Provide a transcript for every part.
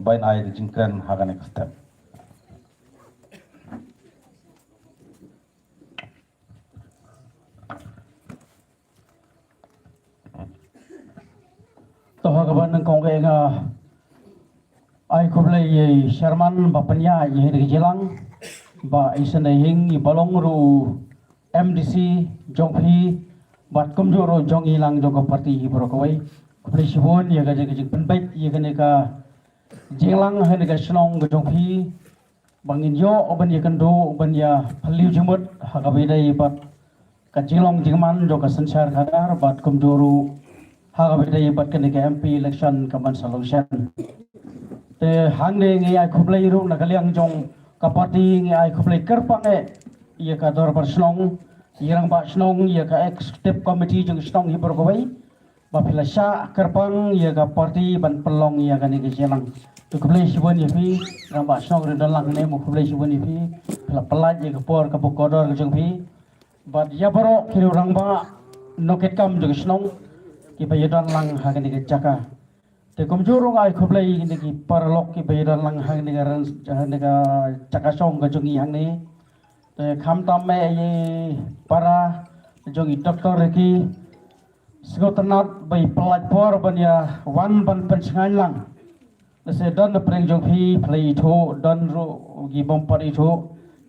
bain ai jingkran hagane step toh kaban kong ke nga ai kublai Sherman bapanya ye de jelang ba isane hing i balong ru MDC jongphi bat kumjoro jong ilang jong parti hi brokawai kublai sibon ye ga jeng penbait ye ga ne ka jelang ha ne ga snong ga jongphi bangin yo oban ye kando oban ya phaliu jumut ha ga bedai bat ka jilong jingman jo ka sansar khadar bat kumjoro ha ga bedai bat ka ne ka MP election ka ban solution te hang ne ngi ai kublai ru na kaliang jong ka parti ngi ai kublai kerpang ia ka dor bar snong irang ba snong ia ka executive committee jong snong hi berkawai ba pila sha kerpang ia ka parti ban pelong ia ka ni ke jelang tu kublai sibon ye pi rang ba snong re dalang ne mo kublai sibon ye pi pila pelat ia ka por ka bokodor ka jong pi ba ya baro kiru rang ba noket kam jong snong ki ba yadang lang ha ka ni ke jaka te komjurong ai kublai ni ki parlok ki ba yadang lang ha ni ka jaka song ka jong i hang ni kham tam me ye para jongi doktor lagi segotanat bai pelat por banya wan ban pensengan lang se don preng jong phi play tho don ru gi bom pari tho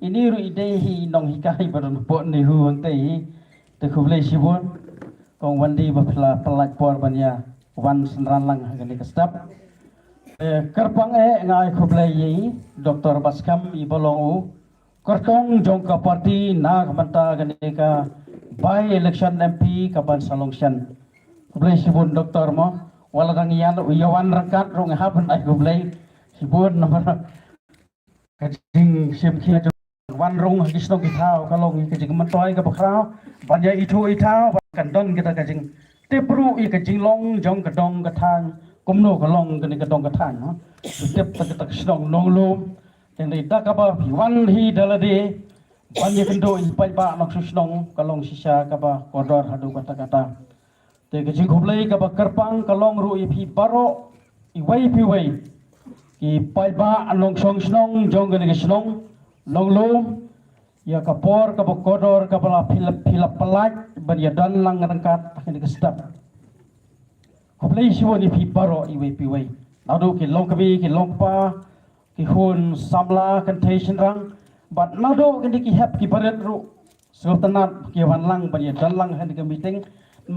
ini ru ide hi nong hi kai baron po ni hu ang te te khublai sibon kong wandi ba pelat por banya wan senran lang gani ka step kerpang ngai khublai yi doktor baskam i bolong Kortong jongka parti nak manta ganeka by election MP kapan solution. Kublai sibun doktor mo wala kang iyan uyawan rangkat rong haban ay kublai sibun nomor kajing simkia wan rong gisno kitao kalong kajing mantoy ka bakrao banya itu itao kandon kita kajing tepru i kajing long jong kadong katang kumno kalong kani kadong katang no tep tak snong nonglum yang dah kaba wan hi dalade banyak kendo ipai ba nak susnong kalong sisa kaba kodor hadu kata-kata te kejing khublai kaba kerpang kalong ru ipi baro iwai piwai ki pai ba anong song snong jong gane snong longlom ya kapor kaba kodor kaba la philap pelaj ban ya dan lang rangkat kini ke step khublai siwon ipi baro iwai piwai adu ki long kabi ki long pa ki hun samla contation rang but nado ki hep ki baret ru sultanat ki wan lang ban ya dan lang han ki meeting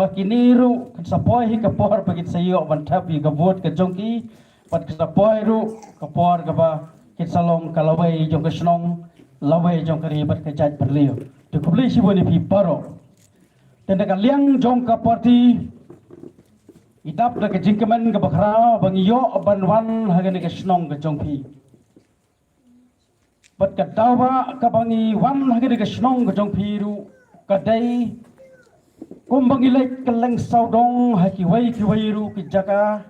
makini ru sapoi hi ka por pagit sayo ban thap hi ka vote ka jongki pat ka sapoi ru ka por ka ba kit salong kalawai jong ka snong lawai jong ka ribat ka jaj perlio tu kubli siboni pi paro tenda ka liang jong ka parti idap da ka jingkemen ka bakra bang yo ban wan hagani ka snong ka jongpi bat kadawa kabangi wan hagani ka snong ka jongpi ru kadai kumbangi lek keleng saudong haki wai ru ki jaka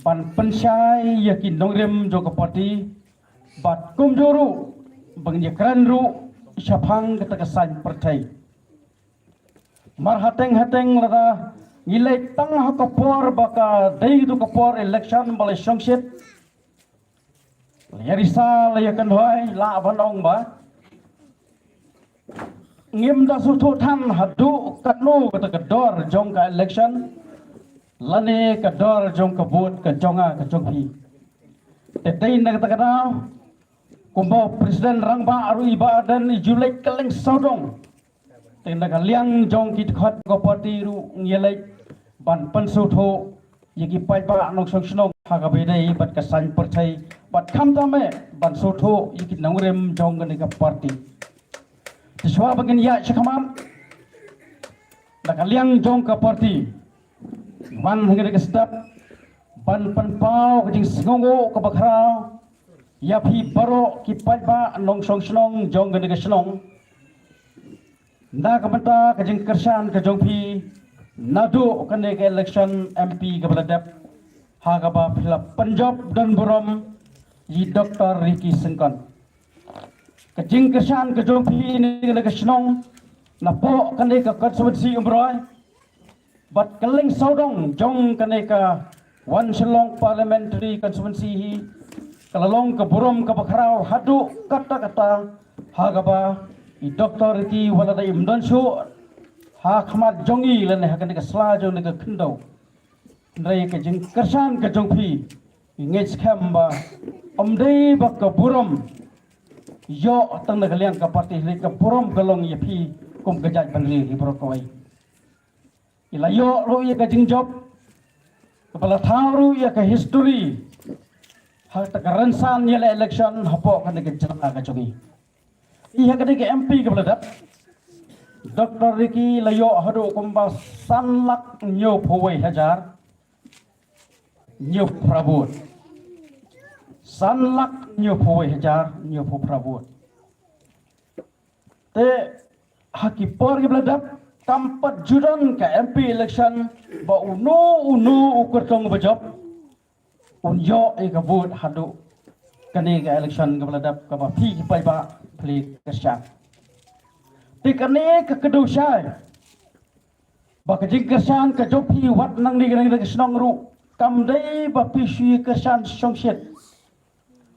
ban pensyai yakin dongrem jo ka parti bat kumjoru bang yakran ru syapang kata kesan pertai mar hateng lada ngilai tang ha kapor baka dai tu kapor election balai songsit yarisa layakan hoy la banong ba ngim da sutu than hadu katnu kata kedor jong ka election lane kedor jong ka vote ka jonga ka jongpi tetai na kata kada kumbo presiden rangba aru iba dan julai keleng sodong tenda kaliang jong kit khot ko parti ru ngilai ban pensutho yagi pai ba anok songshno haga bedai bat kasan percai bat kham tame ban sutho yagi nangrem jong gani ka parti tiswa bagin ya shkamam da kaliang jong ka parti ban hingga ka step ban panpau kajing singongo ka bakra ya phi baro ki pai ba anok songshno jong gani ka snong na kamata kajing kersan ka jong phi nadu kane ke election MP ke beladap hagaba phila Punjab dan Burom yi Dr. Ricky Sengkon kajing kesan ke jongpi ni ke snong na po kane ka konsumensi umroy bat keleng saudong jong kane ka Wan Shalong Parliamentary Constituency hi kalalong kaburom kabakrao hadu kata-kata hagaba I Dr. Riki walada imdonsho ha khamat jongi lene hakan ka slajo ne ka khindo ndai ka jing kersan ka jongpi ngej khamba omdei ba kaburom yo tang na kaliang ka parti le ka burom galong yepi kum gajaj bangli hi brokoi ila yo ro ye ka jing job kepala tharu ya ka history ha ta karansan ya election hapo kan ke jana ka chogi I ha ka ke MP ka bala Dr. Riki layo hado kumba sanlak nyo phowai hajar nyo prabut sanlak nyo phowai hajar nyo pho prabut te haki por ke bala kampat juran ka MP election ba unu ukur tong bajob unyo e ka vote hadu kani ka election ka baladap ka ba phi pai ba pli kasya ti kani ka kedusai ba ka jing kasyan ka job phi wat nang ni nang snong ru kam dei ba pi sui kasyan songset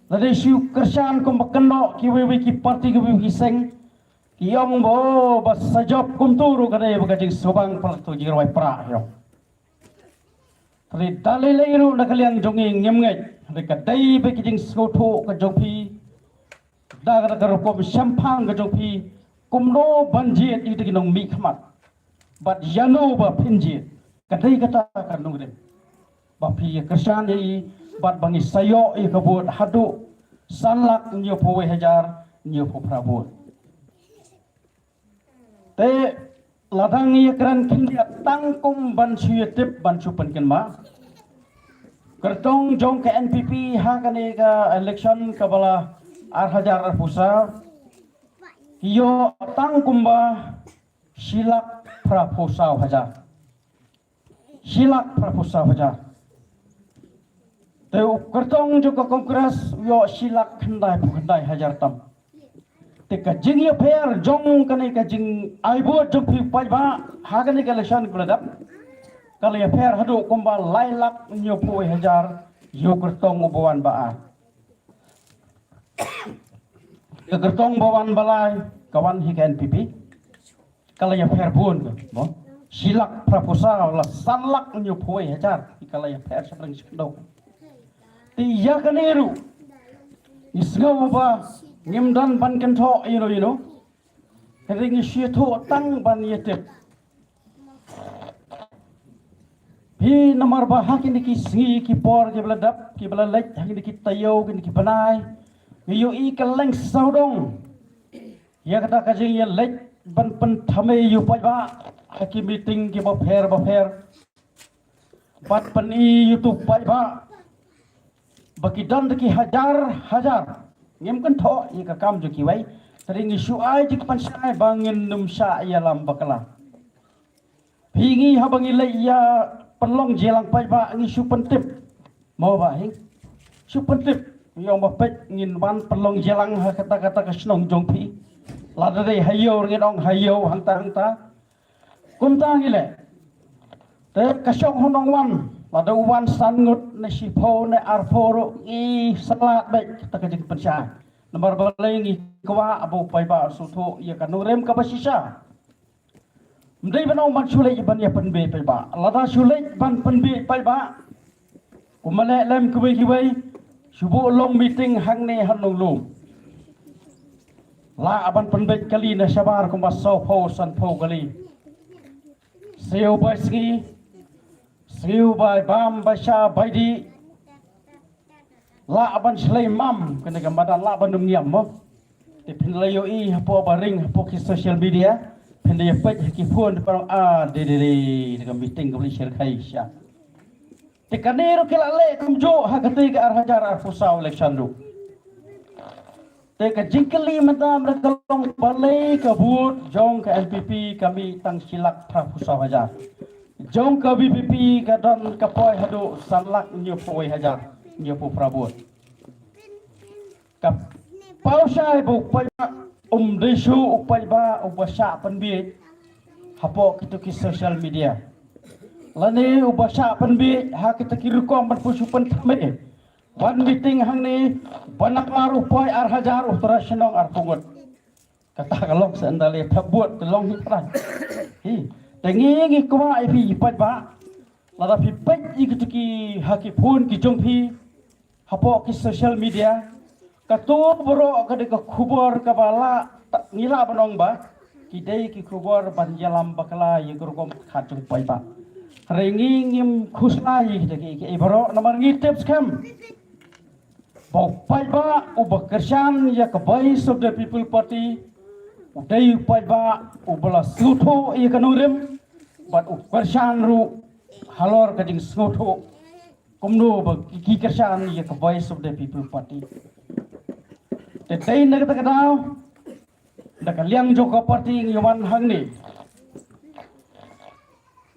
la dei sui kasyan ko makno ki wi ki party ki wi seng Iyong bo bas sajop kumturu kadai bagajing sobang palatu jirwai pra yo. Tadi dalai leiru nakaliang jongi ngemngai dekadai bagajing skoto ka jongpi dagar garukom sampang ka jongpi kumno banjit itu kinong mi khamat bat yano ba pinjit kadai kata kanung dem ba pi kersan i bat bangi sayo I kabut hadu sanlak nyo pho hajar nyo pho prabut te ladang ia keran kindia tangkum ban suyetip ban supan kenma kertong jong ke NPP ha kani ka election kabala hajar pusa iyo tangkumba silak prapusa hajar silak prapusa hajar te kertong juga kongres yo silak khandai hajar tam Tika jing ya fair jong kani ka jing aibo jong pi pai ba ha kani ka election kuladap kali ya fair hadu kumba lailak nyo poi hajar yo kertong ubawan ba ya kertong bawan balai kawan hi ka NPP kali ya fair bun mo silak proposal la sanlak nyo poi hajar kali ya fair sebrang sikdo ti ya kani ru isngau ba ngimdan ban kentho you know ring syetho tang ban yetep pi nomor ba hakin ki singi ki por ki bladap ki blalek hakin ki tayo ki banai yo I kaleng saudong ya kata ka jing ya lek ban pen thame yu pa ba haki meeting ki ba pher bat pen I YouTube pa ba baki dan ki hajar ngem kan tho I ka kam ju ki wai tering isu ai jik pansai bangin numsa ya lam bakala pingi habangi le ya penlong jelang pai ba ngisu pentip mau ba hing su pentip yo ma pek ngin ban penlong jelang ha kata-kata ka snong jong pi lada dei hayo ngidong hayo hanta kumta ngile te kasong honong wan lada wan sangut na sipo na arforo I salat baik kita kajing pensya nomor balai ngi kwa abu pai ba suto ya kanurem ka basisa mdai banong ban sulai ban ya penbe pai ba lada sulai ban penbe pai ba kumale lem kubai kibai subu long meeting hang ne hanong lum la aban penbe kali na sabar kumbas so pho san pho kali seo baski Siu bai bam basha baidi la aban slay mam kena gambadan la bandum niam mo te pinlayo I hapo baring hapo ki social media pinday pet ki phone parang de de meeting ko share khai sha te kanero kila le kumjo ha kate ka hajar fusa election du te ka jingkeli madam rakalong balai ka but jong ka NPP kami tang silak fusa hajar Jong ka BPP kadon kapoy hadu sanlak nyo poi hajar nyo po prabot kap pausay bu pai ba desu upai ba ubasa panbi hapo kitu ki social media lani ubasa penbi hak kita kirukom berpusupan tame one meeting hang ni banak maru poi ar hajar utara senong ar pungut kata kalok sendali tabut telong hitran hi tengi kwa ipi pat ba lada pi pat ikituki haki phone ki jongpi hapo ki social media katu boro kade ka khubor ka bala ngila banong ba kidai ki khubor banjalam bakala yegurkom khatung pai ba rengi ngim khusna yikitaki ki boro nomor ngi tips kam bau pai ba ubakersan ya ka voice of the people party udai pai ba ubala suto ya kanurem bat ubakersan ru halor kading suto kumno ba ki kersan ya ka voice of the people party Tetai nak kata kau, nak liang joko parti ngawan hang ni,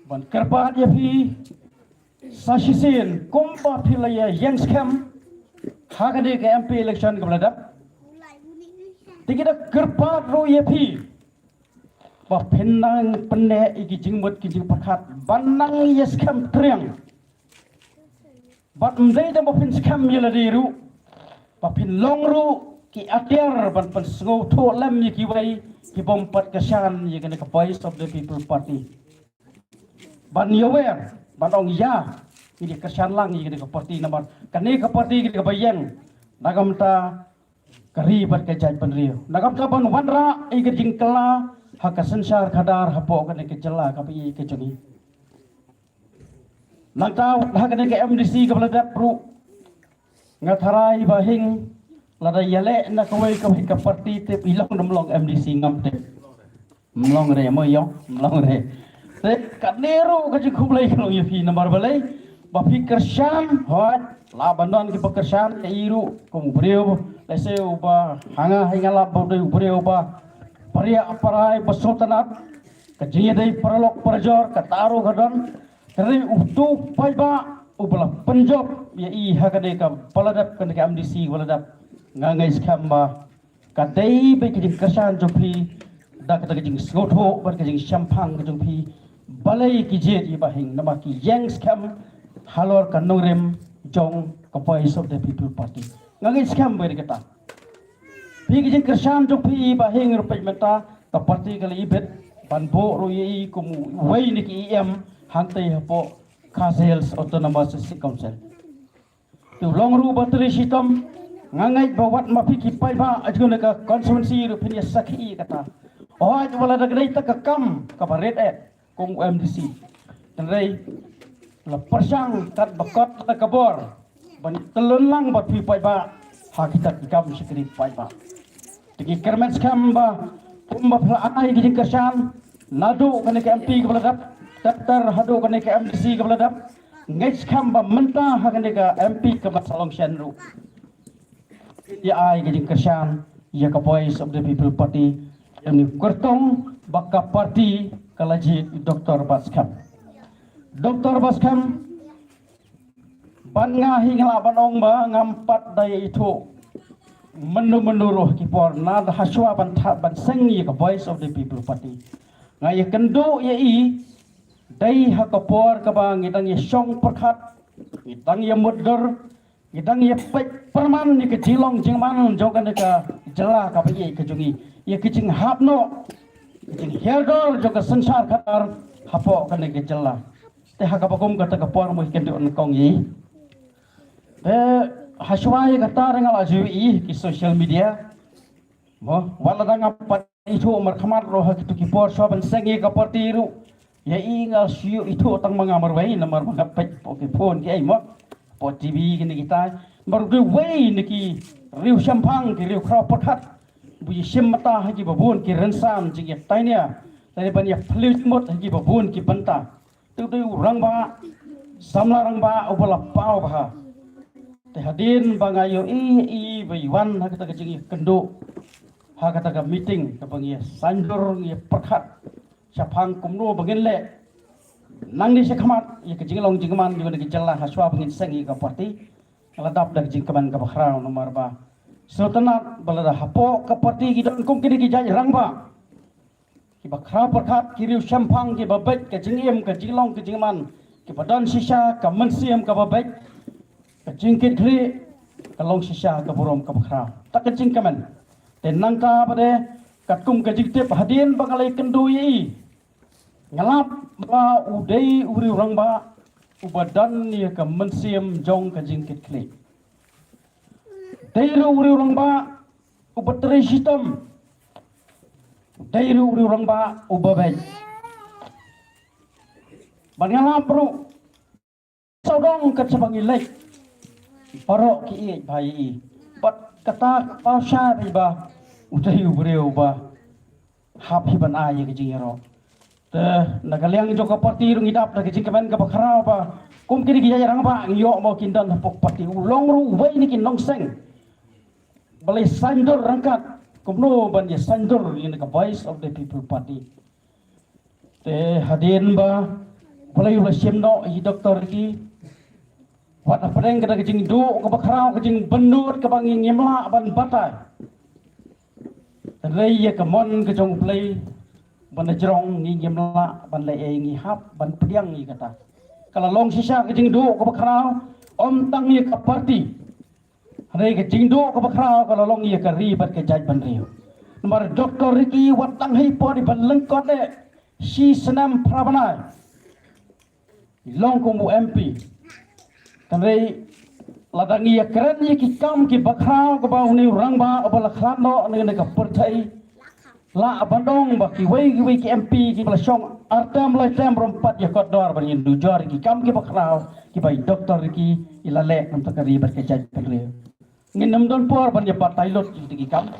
ban kerpat ya pi, sasisin kumpa pilaya yang scam, hagade ke MP election ke beladap, tiada kerpat ro ya pi, bah penang penne iki jingmut kijing perkat, banang ya scam triang, bat mendai dan bah pen scam ya ladiru, bah pen long ru ki atir ban pensengau to lam ye ki wai ki bompat kesan ye kena ke voice of the people party ban yower ban ong ya ini kesan lang ye kena ke party nomor kene ke party ke bayang nagam ta kari bat ke jaj ban rio nagam ta ban wanra e ke jingkla hak sensar khadar hapo kene ke jela ka pi ke jongi nang ta hak kene ke MDC ke beladap ru ngatharai bahing lada yale na kawai ka parti te ilong domlong MDC ngam te mlong re mo yo mlong re te kanero ka ji khumlai klo ye fi number balai ba fi kersan hot la bandon ki kersan te iru kum breu lese uba hanga hingala bodai breu ba paria aparai basotanat ka ji dei paralok parjor ka taru gadon kare utu pai ba ubla penjob ye I hakade ka paladap kan ka MDC waladap ngangai skamba kadai be kijing kersan jompi dak dak kijing skotho bar kijing champang jompi balai kijet I bahing nama ki yang skam halor kanurem jong ka voice of the people party ngangai skam ber kata pi kijing kersan jompi bahing rupai menta ka party kali ibet banbo royi kumu wai ni ki em hantai hapo Khasels Autonomous Council tu long ru bateri sitom ngangai bawat mapiki pai ba ajuna ka konsumensi rupiah sakhi kata oh wala dagrei ta ka kam ka red ad kung MDC tenrei la persang tat bakot ta kabor ban telun lang bat pi pai ba hakitat kam sikri pai ba tiki kermet skam ba kumba phla ai di kersan nadu kana ke MP ke beladap daftar hadu kana ke MDC ke beladap ngai skam ba mentah kana ke MP ke masalong senru ya ai gajing kersan ya ka voice of the people party yang ni kertong baka parti kalaji Dr. Baskam ban ngahi ngala banong ba ngampat daya itu menuruh kipor nad haswa ban seng ya ka voice of the people party ngai kendo ya I dai hakapor ka bang itang ya song perkhat itang ya mudgar idang ye perman ni kecilong jingman jogan ka jela ka pi ke jungi ye kicing hapno kicing herdor joka sensar khatar hapo kan ke jela te hakapakum kata ka por mo kende on kong yi te haswai kata rengal aju I ki social media mo wala dang apa itu markhamar roh kitu ki por soban sengi ka parti ru ye ingal siu itu tang mangamar wai namar mangapet ke phone ki ai mo po TV kini kita baru wei niki riu champang ki riu krau perkhat buji simata haji babun ki rensan jing tainya tani ban ya fliut mot haji babun ki banta tu rang ba samla rang ba ubala pau ba te hadin bangayo I bai wan hakata ka jing kendo hakata ka meeting ka bangi sanjur ngi perkhat chapang kumno bangin le nang ni sekhamat ye kejing long jingman di bagi jalla haswa bangin sengi ka parti ladap dak jingkaman ka bakhra nomor ba sotanat balada hapo ka parti gi don kum kini gi jaj rang ba ki bakhra perkhat ki riu champang ki babet ka jingem ka jinglong ka jingman badan sisa ke mensiam ke babek ke jingkit kli ke long sisa ke burom ke bakra tak ke jingkaman dan nangka pada katkum ke jingtip hadian bangalai kendui ngalap ba udai uri orang ba ubadan ni ke mensiam jong ke jingkit kli dairu uri orang ba ubateri sistem dairu uri orang ba ubabek bangalam bro saudong kat sebangi lek parok ki bhai bat kata pasha ba udai ubreu ba happy ban ai ke jingero te nagaliang jo ka parti rung idap na ke jingkaman ka bakra ba kum kini ki jarang ba ngyo mo kindan pok parti ulong ru wai ni kin longseng balai sandur rangkat kumno ban ya sandur in the voice of the people party te hadin ba balai ulah siamno i doktor ki wat apreng kada kecing du ke bakrau kecing benut ke bangi ngimla ban batai rei ya kemon ke jong play ban jerong ni ngimla ban le ngi hap ban pediang ni kata kalau long sisa kecing du ke bakrau om tang ye ke parti rei kecing du ke bakrau kalau long ye ke ribat ke jaj ban riu nomor doktor ki wat tang hi po di ban lengkot de si senam prabanai long kumu MP tanrei ladang ia keren ia ki kam ki bakha ko ba uni rang ba abala khlano ne ka perthai la abandong ba ki wei ki MP ki bala song artam la tem rompat ya ko dor ban yin du jor ki kam ki bakha ki bai doktor ki ilale nam takari bar ke jaj tanrei nginam don por ban ya patai lot ki kam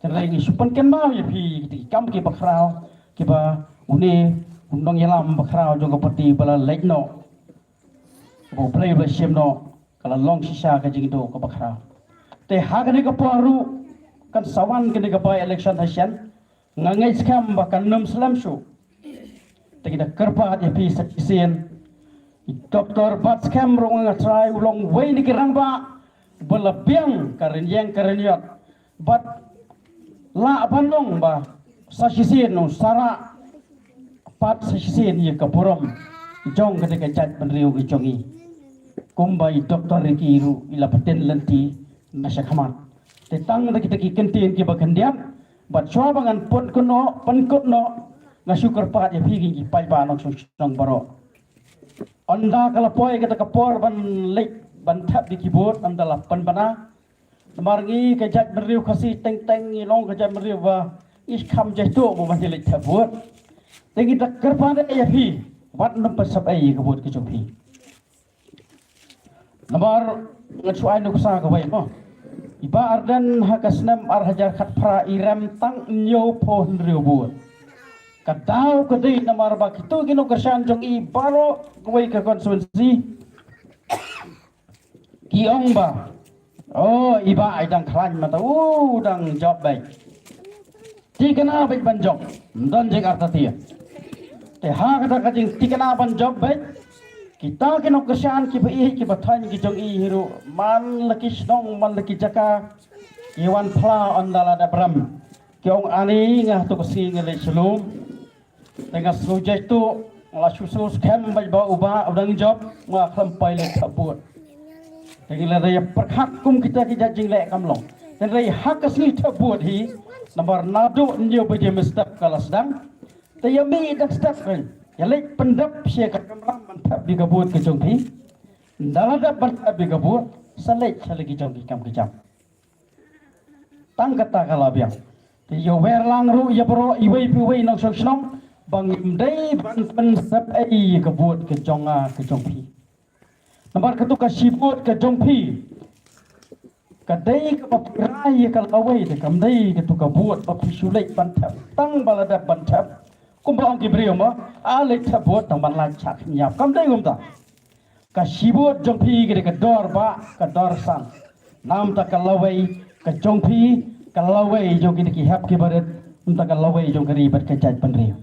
tanrei ni supan ken ma ya pi ki kam ki bakha ki ba uni undong yalam bakra jong pati bala lekno bo play bla shimno kala long sisa ka jingdo ka bakra te hagani ka paru kan sawan kini ka by election hasian ngangai skam bakan num slam shu te kita kerpa ya pi sakisen doktor bat skam rong nga try ulong wei ni kirang ba bala biang karen yat bat la bandong ba sakisen no sara pat sesien ye kapuram jong ketika jat penriu ke jongi kumbai doktor ki ru ila paten lenti nasakhamat te tang da kita ki kentin ki bakandiam bat swabangan pon kono pankotno ngasukar pat ye phigi ki pai ba nok song baro anda kala poi kita kapor ban lek ban thap di keyboard andala pan bana margi ke jat penriu khasi teng teng ni long ke jat penriu ba is kham jaitu bo ban lek thabut Tegi tak kerpada ya pi, wat nampak sabai kebut kecok pi. Nomor ngecuai nuksa kawai mo. Iba ardan hakasnam arhajar khatpra iram tang nyo pohon riubut. Kadau kedai nomor bakitu kino kersan jong i baro kawai ke konsumensi. Kiong ba. Oh iba idang klan mata dang job baik. Tiga na baik banjok, dan jeng arta tia. Ha kata kajing tikana ban job baik kita kino kesan ki bai ki bathan ki jong i hiru man laki snong man laki jaka iwan pla andala da bram kyong ani ngah tu kesi ngale selum dengan subjek tu la susu scam bai ba uba udang job ma khampai le thabut dengan raya perkhat kum kita ki jajing le kamlong dan raya hak asli thabut hi nomor nadu nyo bai mestap kala sedang Tayami dak stafren yalek pendap sia ka kamram mantap di kabut ke jongpi dalada mantap di kabut salek salegi jongpi kam kejam tang kata kala biang ti yo werlang ru ya bro iwei piwei nong song bang imdai ban sap ai kabut ke jonga ke jongpi nomor ketu ka sibut ke jongpi kadai ke papirai ka lawai de kamdai ke tu kabut papisulek mantap tang balada mantap kumbang kibriyo mo alik thabot tang ban chak nyap kam dai gumta ka sibot jongpi gede ka dor ba ka dor san nam ta ka lawai ka jongpi ka lawai jong ki hap ki baret unta ka lawai jong kari bat ka jaj panri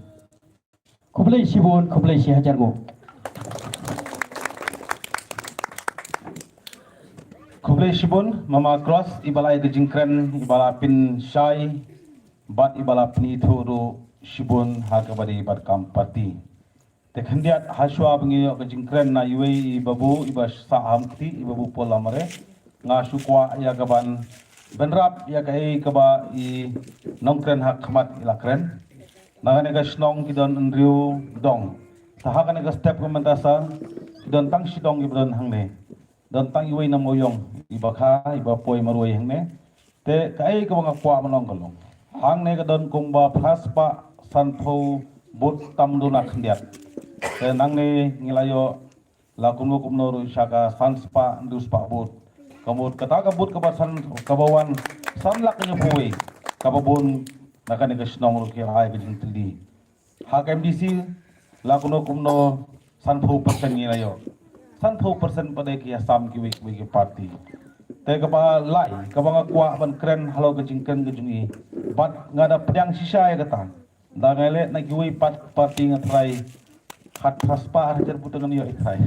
kublai sibon kublai si hajar go kublai sibon mama cross ibalai de jingkren ibala pin shai bat ibala pni thuru Shibun hakabadi bat kam parti Tekandiat haswa bengi ke jingkren na iwe ibabu iba saham kti ibabu pola mare nga sukwa ya gaban benrap ya kai kaba i nongkren hak khamat ilakren nangane ga snong kidon andriu dong sahakane ga step komentasan kidon tang sidong ibon hangne don tang iwe na moyong iba kha iba poi maroi hangne te kai ka banga kwa manong kalong hangne ga don kumba phaspa sanpho bot tamduna khandiat te nangne ngilayo lakuno kumno shaka sanspa nduspa bot kamut kata kabut kabasan kabawan sanlak nya puwe kababon nakane ka snong ro kira ay gajing tili hak MDC lakuno kumno sanpho persen ngilayo sanpho persen pada ki asam ki wik party te kapa lai kabanga kwa ban kren halo gajing kren gajungi bat ngada pedang sisa ya kata dangale na ki pat party ngatrai hat praspa hajar putangan yo ikrai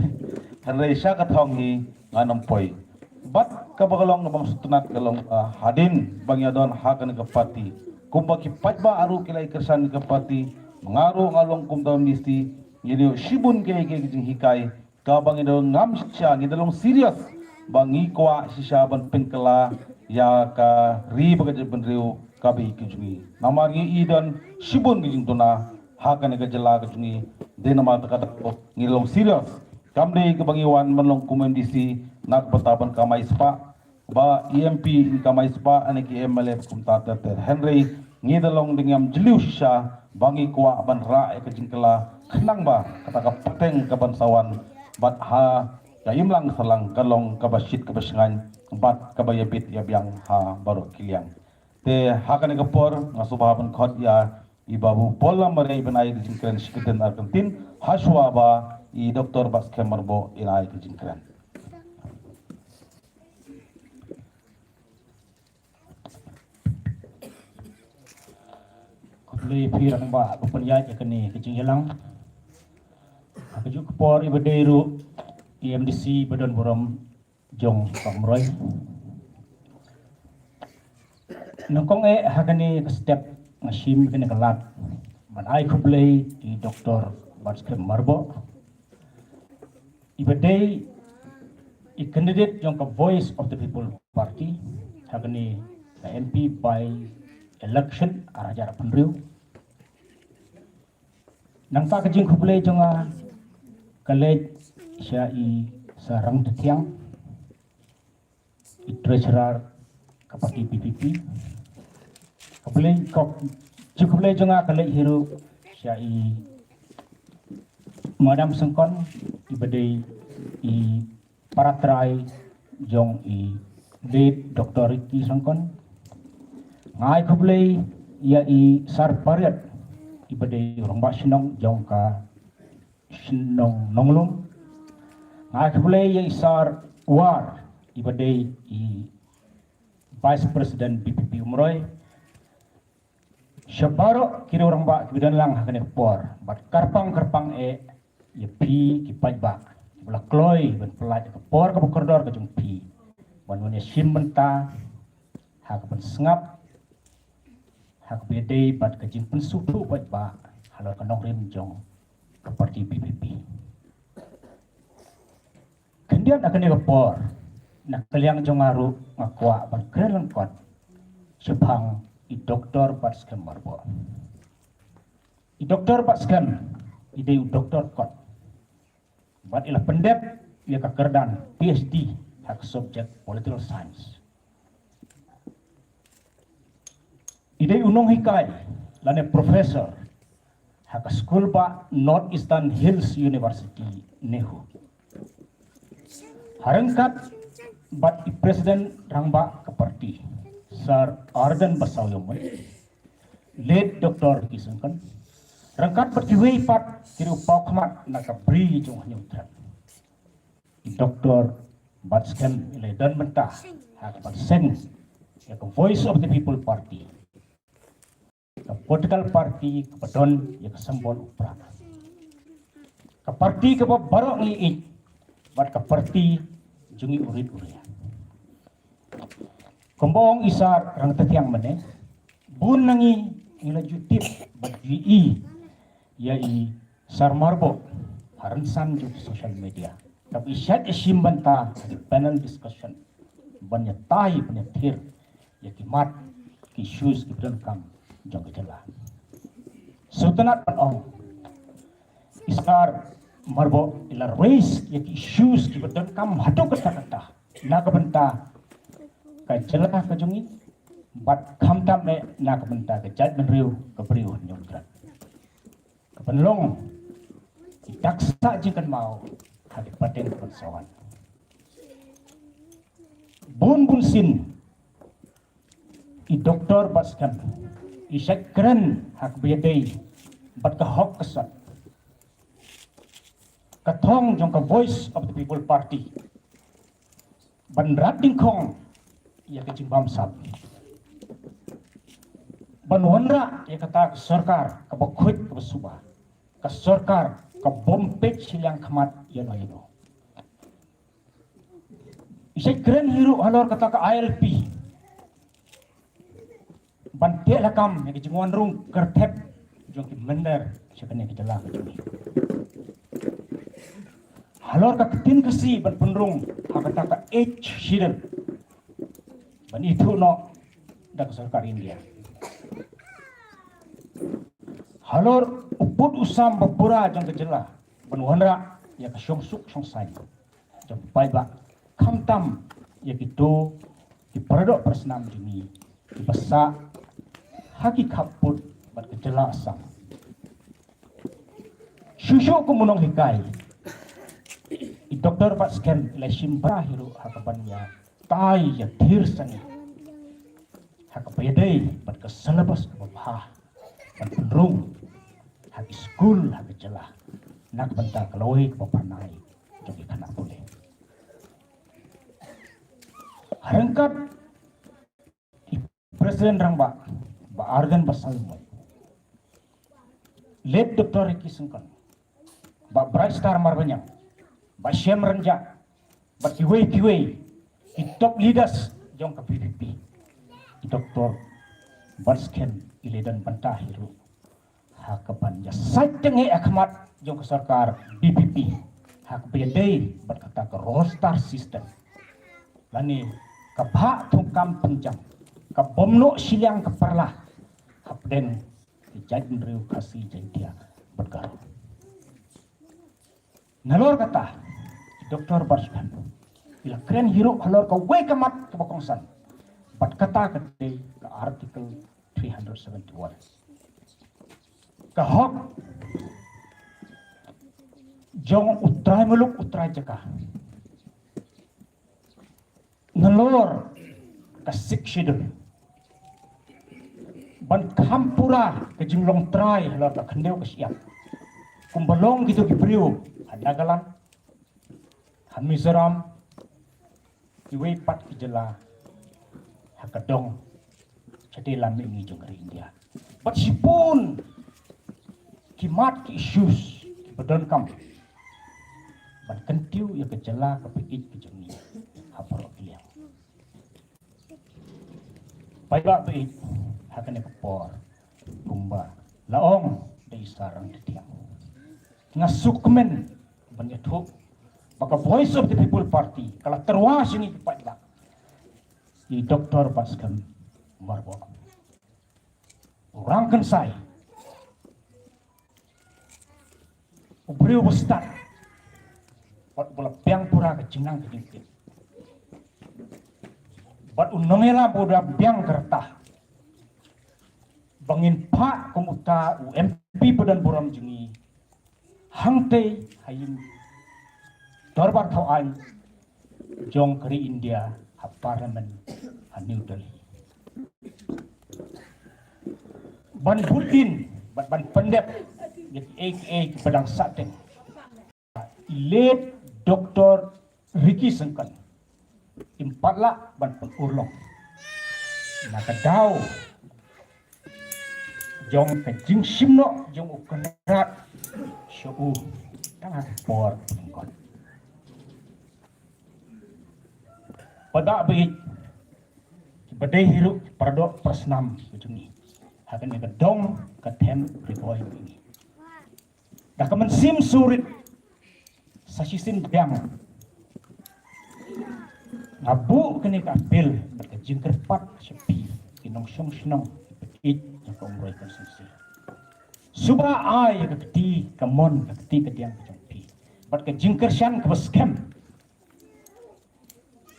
hanrei sya kathong hi nganam poi bat kabagalong nabang sutunat kalong hadin bangyadon hakan ke parti kumba ki pajba aru kilai kersan ke parti mengaru ngalong kumda misti yini shibun ke jing hikai ka bangidon ngam sya ngidalong serius bangi kwa sisa ban pengkela ya ka ri bagaje benriu kabi kijungi namar ngi idan shibun gijing tuna hakan ke jela kijungi denama takata ngilong serius kamde ke bangiwan menlong kumendisi nak betaban kamai spa ba EMP in kamai spa ane ki MLF kumtata ter Henry ngidalong dingam jeliu sisa bangi kwa ban ra ke jingkela kenang ba kata ka peteng ka bansawan bat ha kaimlang salang kalong kabasit kabasengan bat kabayabit ya biang ha baru kiliang te hakane kapor ngasubaban khot ya ibabu pola mare benai jingkren sikiten Argentin haswa ba i Dr. Baskem Marbo inai jingkren Lui pirang ba pupanya jakani kecing hilang. Kejuk por ibadeiru EMDC badon borom jong pamroy. Nongkong hakani ke step ngasim kene kelat. Man ai kublei di Dr. Baskem Marbo. Ibadei i candidate jong ka Voice of the People Party hakani MP by election arajar penriu. Nang tak kejing kublai jonga kalej sya i sarang tetiang i treasurer kapati PPP kublai kok kublai jonga kalej hiru sya i madam sengkon i badai i paratrai jong i date Dr. Ricky sengkon ngai kublai ya i sar pariat ibadai orang bak senong jong ka senong nonglong ngai kublai ya isar war ibadai i Vice President BPP Umroy syabaro kira orang bak kidan lang hakane por bat karpang ya pi kipai bak belah kloi ban pelat ke por ke koridor ke jong pi ban wane sim benta hak ban sengap hak bedai bat kejing pensutu bat ba halal kanong rim jong ke parti PPP kendian akan digapor nak kaliang jong aru ngakwa bat keren kot sebang i Dr. Baskem Marbo i Dr. Baskem ide doktor kot bat ilah pendep ia kakerdan PhD hak subjek political science idai unong hikai lane professor hak school ba Northeastern Hills University Nehu harangkat bat i presiden rangba ke parti Sir Arden Basawyomun late Dr. Kisengkan rangkat berkiwai pat kiri upau khamat nak beri jong nyutrat Dr. Baskem ilai dan mentah hak bat sen ya Voice of the People Party ke political party kepadon ya kesembol upra ke parti ke barok ngi bat ke parti jungi urit uria kombong isar rang tetiang mene bun nangi ila jutip bat GE ya i Sar Marbo haransan di social media. Tapi isyad isim banta di panel discussion banyak tahi banyak thir ya kimat ki issues ki kam jong kejala. Sultanat panong isar marbo ila race ya ki issues ki kam hado kata na kabanta ka jala ka jongi bat khamtam me na kabanta ka jad menriu ka briu nyong kran. Kapanlong daksa jikan mau hadi paten persoalan. Bun sin i doktor baskan i syakran hak biyadai bat ka hok kesat kathong jong ka voice of the people party ban rating khong ya ka jimbam sab ban wanra ya kata sarkar ka bakhut ka basuba ka sarkar ka bompet silang khamat yan ayno isay keren hero halor kata ka ILP bantia lakam yang jengwan rung kertep jong ki mender sekene ki jala ka joni halor ka tin kasi ban penrung kata ka H shidel ban itu no dak sarkar India halor upud usam babura jong kejela penuhanra ya ka suk song sai jong pai ba kamtam ya gitu di paradok persnam juni di basa haki kaput bat kejela asam susu kumunong hikai i doktor pat scan lesim berahiru hakabannya tai ya thir sani hakapayadai bat keselabas kebabah ban penrung haki school haki jelah nak benta keloi kepapanai jogi kanak boleh harangkat presiden rangba ba argan basal mo late Dr. Ricky Sungkan ba bright star marbanyang ba Shem Ranja ba kiwe i top leaders jong ka PPP Dr. Barsken iledan bantahiru hakapan ya sajeng akmat jong sarkar BPP hak bedai berkata ke roster system lani kabha thukam penjam ka bomno silang keperlah hapden dijadin riu kasih jentia bergar nalor kata Dr. Barskan ila keren hero halor ka we kamat ke bokongsan bat kata kete ke artikel 371 kahok jong utrai muluk utrai jaka nalor kasik shidul ban kampura ke jinglong trai halor ka khendeu ke siap kumbalong gitu gibriu hadagalan han mizoram iwe pat kijela hakadong jadi lami ngi jong ri India but sipun kimat ki issues ki bedon kam ban kentiu ya kejela kepikit ke jengi haparo dia paiba be hakane kepor kumba laong dei sarang ditiang ngasukmen banyathuk maka voice of the people party kalau terwas ini paiba di Dr. Barskan marbo orang kan saya beliau besar buat bola biang pura ke jinang ke jingkit buat unongela boda biang kertah bangin pak kemuta UMP badan boram jengi hangte hayim dorbar tauan jong keri India ha parlimen ha New Delhi ban Putin ban pendep aka pedang sateng late Dr. Ricky Sungkan impatlah ban pengurlong maka daw jong kejing simno jong ukenrat syu'u tangan por pengkon pada abis badai hirup paradok persnam ujungi akan kedong ke tem rikoi ini dah kemen sim surit sasisin biang ngabu kini kapil berkejingker pat sepi kinong song senong it yang komroy konsumsi suba ai kekti kamon kekti kediang kejongpi berkejingker shan kebeskem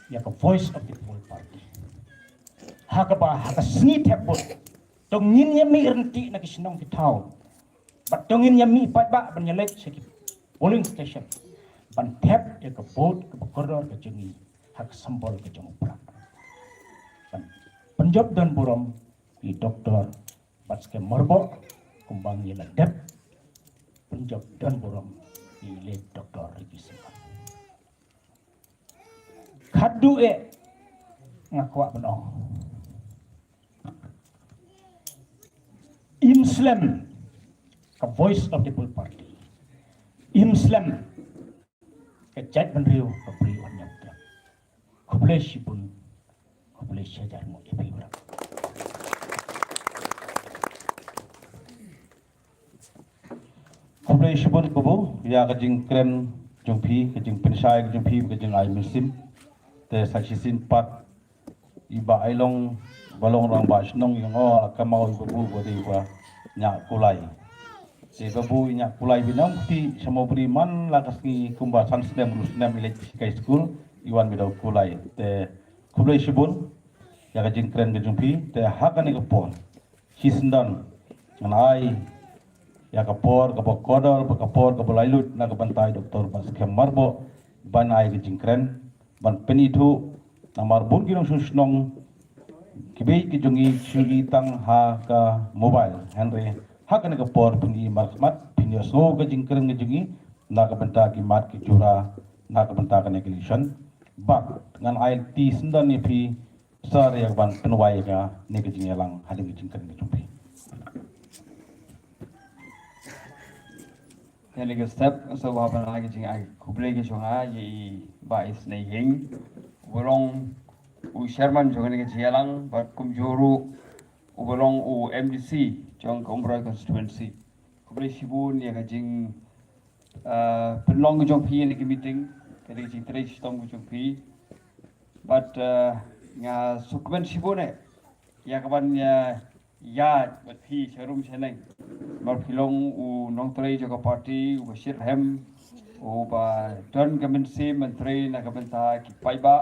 ya ke voice of the people party hakaba hakasni tepot tongin yami renti na kisinong kitao but tongin yami patba banyalek sekip polling station ban tep ya ke boat ke koridor ke jengi hak sambol ke jongpra penjob dan burom di doktor batske morbo kumbang yela dep penjob dan burom di le doktor Ricky Singkon kadu ngakwa benong Imslam ke voice of the people party Imslam ke jat benriu ke priwan nyabda kublai shibun kublai syajar mu ibi berak kublai shibun kubu ya kajing kren jongpi kajing pensai kajing pi kajing ai musim te saksisin pat iba ailong balong rang ba snong yang kamau ibu bodi ba nya kulai si babu nya kulai binam ti samo beriman lakas ki kumba sansdem rusdem milik kai school iwan bidau kulai te kublai shibun ya kajing kren kajing pi te hakani kapon hisendan ngai ya kapor kodor kapor kapolailut na kabantai doktor baskem marbo ban ai kajing kren ban penitu namar bun kinong susnong kibay kijongi syugi tang ha ka mobile henry ha ka nagapor pungi markmat pinyaso ka jingkeren ngejungi na kabanta ki mat ki jura na kabanta ka neglisyon bak ngan ail ti sendan ni pi sar yak ban penwai ka ne ka jingelang haling jingkeren ngejumpi Heliga step so wapan lagi jing ai kublai ke shonga ye bais nei hing urong u Sherman jongan ke jialang bat kumjuru ubolong u MDC jong Komroy constituency kublai shibun ya kajing penlong jong pi ni meeting kali jing tre stom jong pi but nga sukmen shibun ya kaban ya bat pi sharum cheneng mar pilong u nong tre joka party u bashir hem u ba don kemensi menteri na kementa ki paiba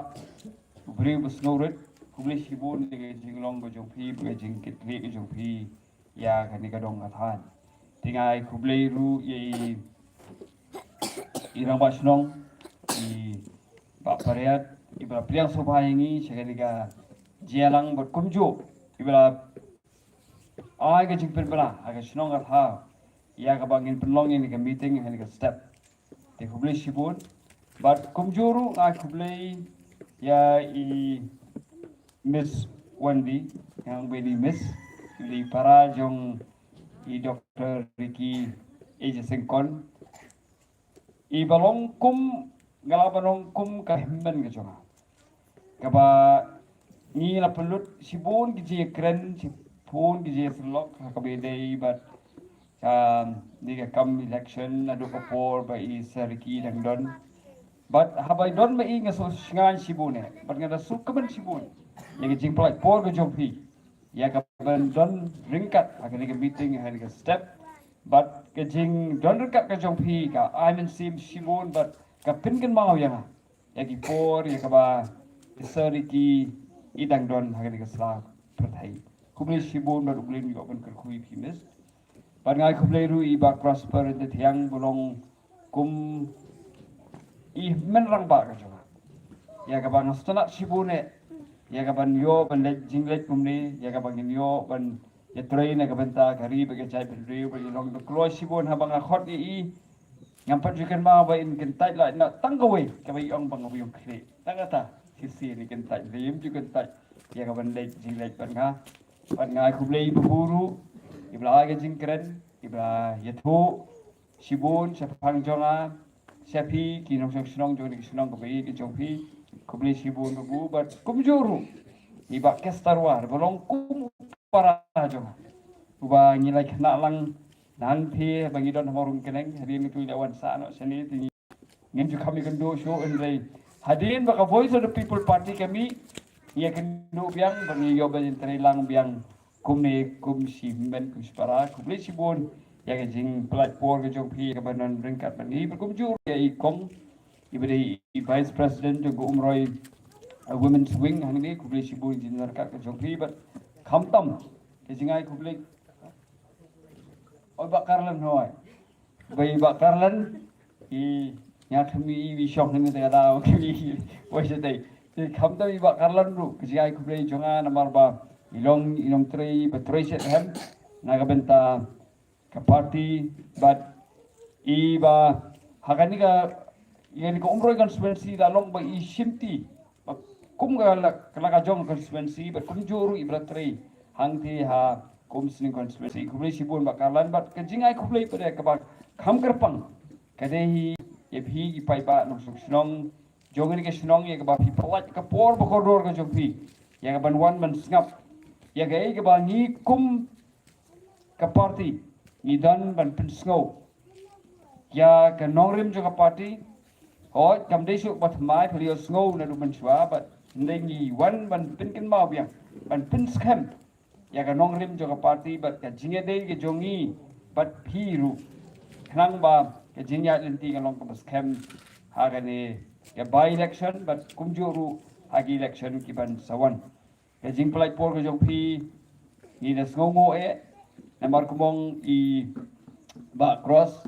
u beri besnoret kublai shibun ni jinglong go jongpi be jing kitli go jongpi ya kani kadong athan tingai kublai ru ye irang basnong i ba pariat ibra priang sobayangi segaliga jialang bat kumju ibra ai ke jingpen bela aga snong atha ya ka bangin penlong ini ke meeting ini ke step te kublai shibun but kumjuru ai kublai ya i miss Wendy yang bedi miss di para jong i Dr. Ricky Singkon i balong kum galabanong kum ka himben ke jonga kaba ni la pelut shibun ki kren pun di selok kabedai but ni kam election adu kapor ba i seriki dang don but habai don ba i ngaso ngan sibune but ngada sukaban sibun yang jing plai por go jompi ya kaban don ringkat akan ni meeting han ke step but ke jing don ringkat ke jompi ka I'm sim sibun but ka pinkan mau yang ya ki por ya kaba seriki idang don hakan ke sla perthai kublai shibun baru kublai juga kan kerkui pimis. Pangai kublai ru iba prosper in the tiang bolong kum i menrang ba ka juga. Ya ka bang stanat shibune ya ka ban yo ban le jinglet kumni ya ka bang yo ban ya train ka benta kari bagi cai beri bagi long the close shibun ha bang khot i ngampat jukan ma ba in kentai la na tanggawe ka bai ong bang ong kre. Tangata sisi ni kentai lim juga kentai ya ka ban le jinglet ban ha Pangai kublai berburu, ibla ke jingkren, ibla yatu, shibun, sepang jonga, sepi, kinong senong jong senong kebai ke jongpi, kublai shibun bebu, but kumjuru, iba kestarwar, bolong kum para jonga, uba ngilai kena lang, nang pi bagi don hamorung keneng, hari ini tu lawan sana seni tinggi, ngin ju kami kendo show Andre hadirin baka Voice of the People Party kami ia kendo biang bagi yo ben lang biang kum si men kum para kum le sibon ya ke jing platform ke jong pi ke banan ringkat bani berkum jur ya i kong ibadi vice president jo umroi women's wing hang ni kum le sibon jin kat ke jong pi but kham tam ke jingai kum le oi bakarlan hoi bai bakarlan i nya kami wi shop ni ta da kami oi sedai thì kham tam i bakarlan ru ke jingai kum le jonga namar ba ilong tray betroiset hem nagabenta ka party but iba hakani ka yani ko umroy constituency dalong ba i simti kum ga la jong constituency but kum juru ibra tray hangti ha kum sing constituency kum sibun bakalan but ka jingai kum lei pada ka ba kham kerpang kadehi ephi ipai ba no sunong jongani ke sunong ye ka ba pi pawat ka por ba kodor ka jongpi ya ka ban wan ban ngap ya gay ke ba ni kum ka party ni dan ban pensngo ya ka nongrim jo ka party o kam dei su bat mai philio sngo na du ban chwa but ndai ni wan ban pinkin mau biang ban pinskam ya ka nongrim jo ka party but ka jinge dei ke jongi but phiru khnang ba ka jingya lenti ka long ka scam ha ga ne ya by election but kumjuru hagi election ki ban sawan ke jing pelai por ke jong pi ni na sngongo na markumong i ba cross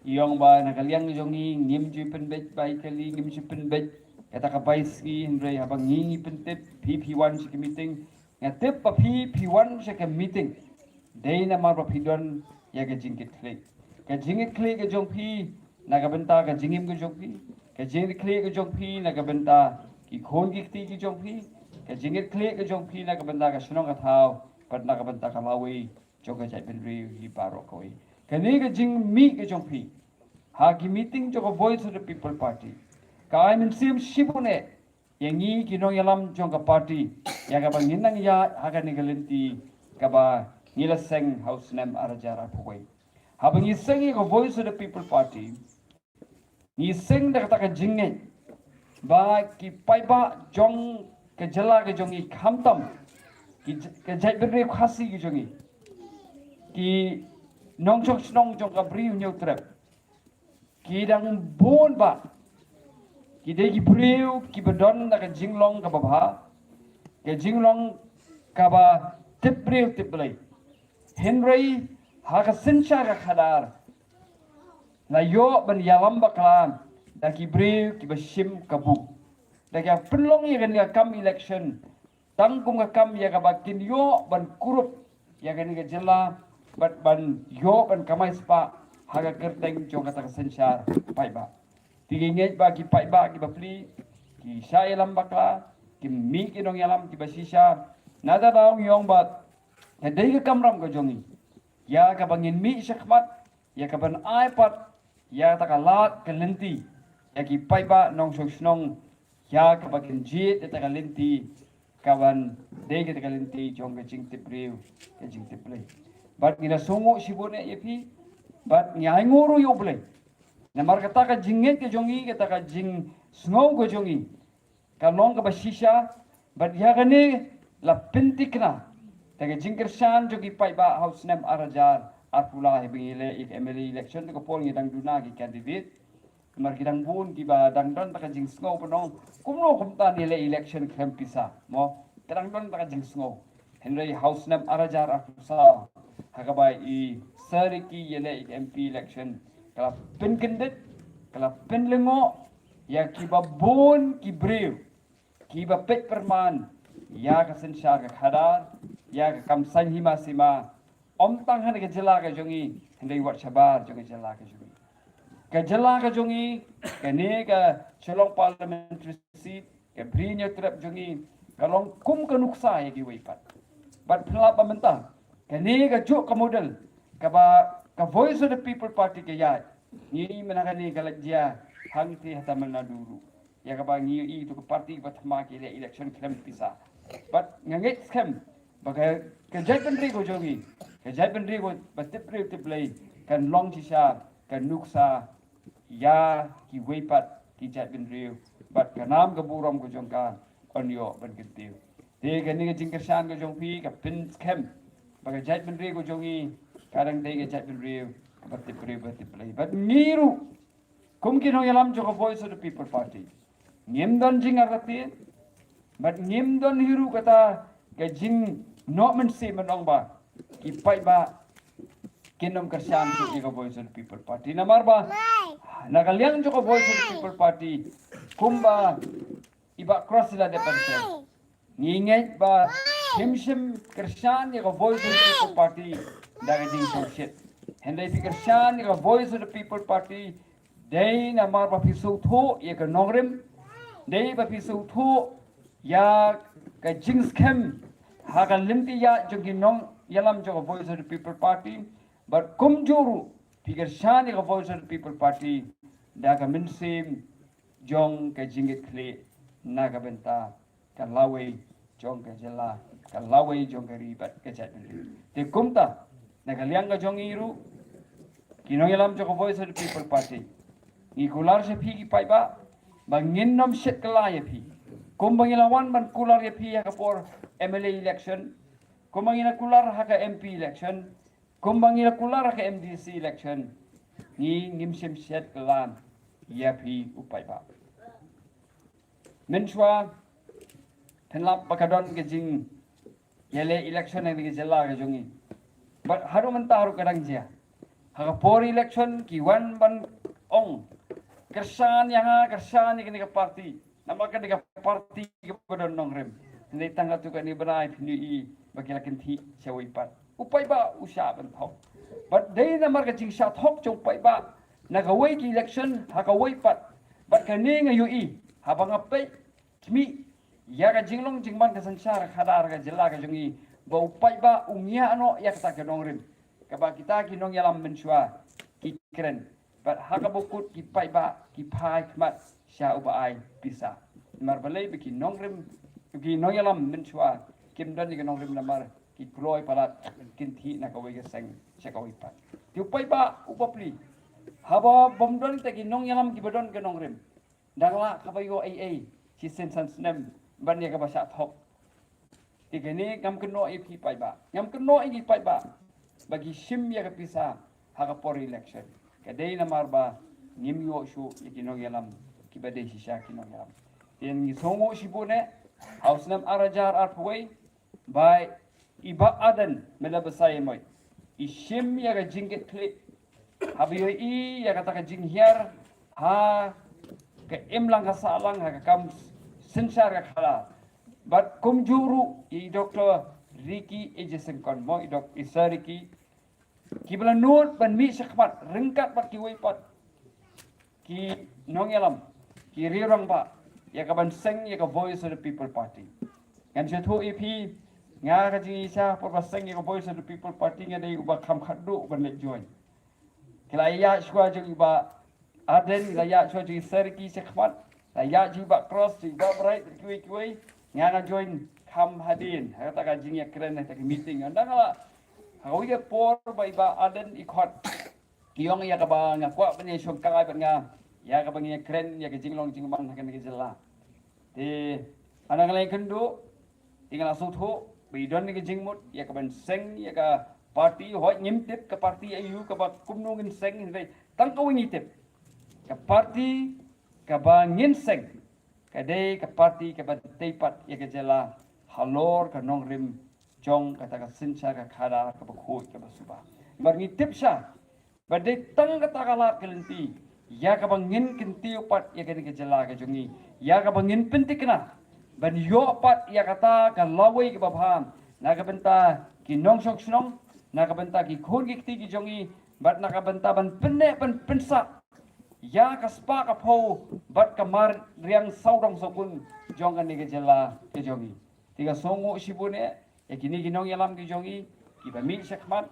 iong ba na kaliang jong ni ngim ju pen bet bai kali ngim ju pen bet kata ka bai ski hindre habang ngi pen tip pp1 si meeting nga tip pa pp1 si meeting dei na mar pa pidon ya ke jing kit klik ke jong pi na ka benta ka jingim ke jong pi ke jing klik ke jong pi na ka benta ki khon ki ti ki jong pi ke jingit klik ke jong pi na ka benda ka sunong ka thau pat na ka benda ka mawi jong ka chai pen ri hi paro koi ke ni ke jing mi ke jong pi ha ki meeting jo ko Voice of the People Party ka ai min sim shibune yangi ki nong yalam jong ka party ya ka bangin nang ya ha ka ni galenti ka ba ngila seng house name arajara phoi ha bangi sengi ko Voice of the People Party ni seng da ka jingne ba ki pai ba jong ke jala ke jongi khamtam ke jai beri khasi ke jongi ki nong jong ka bri nyau trap ki dang bon ba ki de ki briu ki bedon da ka jinglong ka ba ke jinglong ka ba tip briu tip lai henry ha ka sincha ka khadar na yo ban yalam baklan da ki briu ki bashim kabuk daga pelong ya kan kam election tangkum ka kam ya ka bakin yo ban kurup ya kan ga jela ban yo ban kamai spa haga kerteng jong kata sensar pai ba tingenge ba ki pai ba ki bapli ki sai lam bakla ki mi ki dong yalam ki basisa nada daung yong ba dei ka kamram ka jongi ya ka bangin mi syakmat ya ka ban iPad ya ta ka lat ka lenti ya ki pai ba nong snong ya ka bakin jit ta ka lenti kawan dei ka ta lenti jong ka jing tipriu ka jing tiplay but ngina songo sibone yepi but nyai ngoro yo play na mar kata ka jinget ke jongi kata ka jing snow ko jongi ka long ka basisha but ya gane la pentikna ta ka jing kersan jogi pai ba house name arajar apula hebile ik emily election ko pol ngidang duna ki candidate mar kidang bun ki ba dang don ta ka jing snow panong kumno kumta ni le election krem pisa mo kadang don ta ka jing snow henry house name arajar apusa hakabai i sariki yele MP election kala pen kendet kala pen lengo ya kiba bon ki brew kiba pet perman ya ka sensar ka khadar ya ka kam san hima sima om tang han ka jela ka jongi hendai wat sabar jongi jela ka jongi ka jela ka jongi ka ne ka cholong parliamentary seat ka brinyo trap jongi kalong kum ka nuksa ya ki wipat bat phla pamenta kani ka juk ka model ka ba ka Voice of the People Party ke ya ni menakani kalajia hangti hataman na dulu ya ka ba ni itu ka party ba thama ke le election krem pisa but nganget scam baga ka jai pendri ko jogi ka jai pendri ko batipri tiplay kan long sisa kan nuksa ya ki weipat ki jat bin riu bat kanam ka buram ko jong ka onyo ban kintiu te ka ni ka jing kersan ko jong pi ka pin kem ba ka jat bin riu ko jong i kadang te ka jat bin riu bat te play bat niru kum ki no yalam jo ko voice of the people party ngem don jing arati bat ngem don hiru kata ka jing no men se manong ba ki pai ba kinom kersan ko ka voice of the people party namar ba nagaliang jo ko voice of the people party kumba iba cross la de person nginget ba himshim kersan ko voice of the people party daga jing so shit hendai pi kersan ko voice of the people party dei namar ba pisu tho ka nongrim dei ba pisu tho ya ka jing scam haga limti ya jogi nong yalam jo voice of the people party but kumjuru pikir shani ka voice of the people party daga minsim jong ka jingit kle naga benta ka lawe jong ka jela ka lawe jong ka ribat ka jat te kumta naga liang ka jong iru kinong yalam jo voice of the people party ni kular se phi ki paiba bangin nom shet kala ya phi kumbangilawan ban kular ya phi ya ka por MLA election kumbangina kular ha ka MP election kumbangina kular ka MDC election ni ngimsim shet kalan ya phi upai ba menchwa tenlap bakadon ke jing yele election ang ke jela ke jongi but haru menta haru kadang jia ha ka por election ki wan ban ong kersan yang kersan ni ka party nama ka party ke badon nongrem ni tangga tu kan ni berai pni bagi lakin thi sewai pat upai ba usha ban thok but dei namar ka jing sha thok chung pai ba na ka wai ki election ha ka wai pat but ka ni nga ui ha bang apai mi ya ka jinglong jingman ka sansar khadar ka jela ka jungi ba upai ba umia ano ya ka ka nongrim ka ba kita ki nong yalam menshwa ki kren but ha ka bukut ki pai ba ki pai kmat sha ubai bisa mar balai bi ki nongrim ki nong yalam menshwa kim dan ki nongrim namar ki kloi palat kin thi na ka wai ka seng sha ka wai pat ti upai ba upapli haba bomdon ta ki nong yalam ki badon ka nongrim dangla ka bayo ai si sen san snem ban ya ka ba sha thok ti ke ni ngam keno ai phi pai ba ngam keno ai pai ba bagi sim ya ka pisa ha ka por election ka dei na marba ngim yo shu ki nong yalam ki ba dei si sha ki nong yalam yen ni songo shibune haus nam arajar arpway by iba adan mela besai moy isim ya ka jingit klik habiyo i ya kata ka jing hier ha ka imlang ka salang ha ka kam sensar ka khala but kumjuru i Dr. Ricky Ejesengkon mo i Dr. Isariki kibla nut ban mi sakmat ringkat pat ki pat ki nong yalam ki rirang ba ya ka ban seng ya ka voice of the people party kan je thu ep nga ka ji sa por ba seng ya ka voice of the people party nga dei ba kham khaddu ban le join kelaya shwa je ba aden laya shwa je serki sakmat laya ji ba cross ji ba right kui nga na join kham hadin ha ta ka jing ya kren ta ki meeting anda ngala ha wi ke por ba aden ikot kiong ya ka ba nga kwa ban ye shom ka ba nga ya ka bang ya kren ya ke jinglong jingman ha kan ke jela te anang lai kendu tinggal asut ho bidon ke jingmut ya ka ban seng ya ka party ho nyimtip ka party ayu ka ba kumnungin seng hindai tang ko ngitip ka party ka ba ngin seng ka dei ka party ka ba teipat ya ka jela halor ka nongrim jong kata ka sincha ka khada ka ba khoi ka ba suba mar ngitip sha ba dei tang ka takala kelenti ya ka bangin kinti pat ya ka ni jela ka jungi ya ka bangin pentikna ban yo pat ya kata ka lawai ka babham na ka benta ki nong sok snong na ka benta ki khon ki ti ki jongi bat na ka benta ban penne ban pensa ya ka spa ka pho bat ka mar riang saudong sokun jong ka ni jela ka jongi tiga songo sibune ya kini ki nong yalam ki jongi ki ba mi sakmat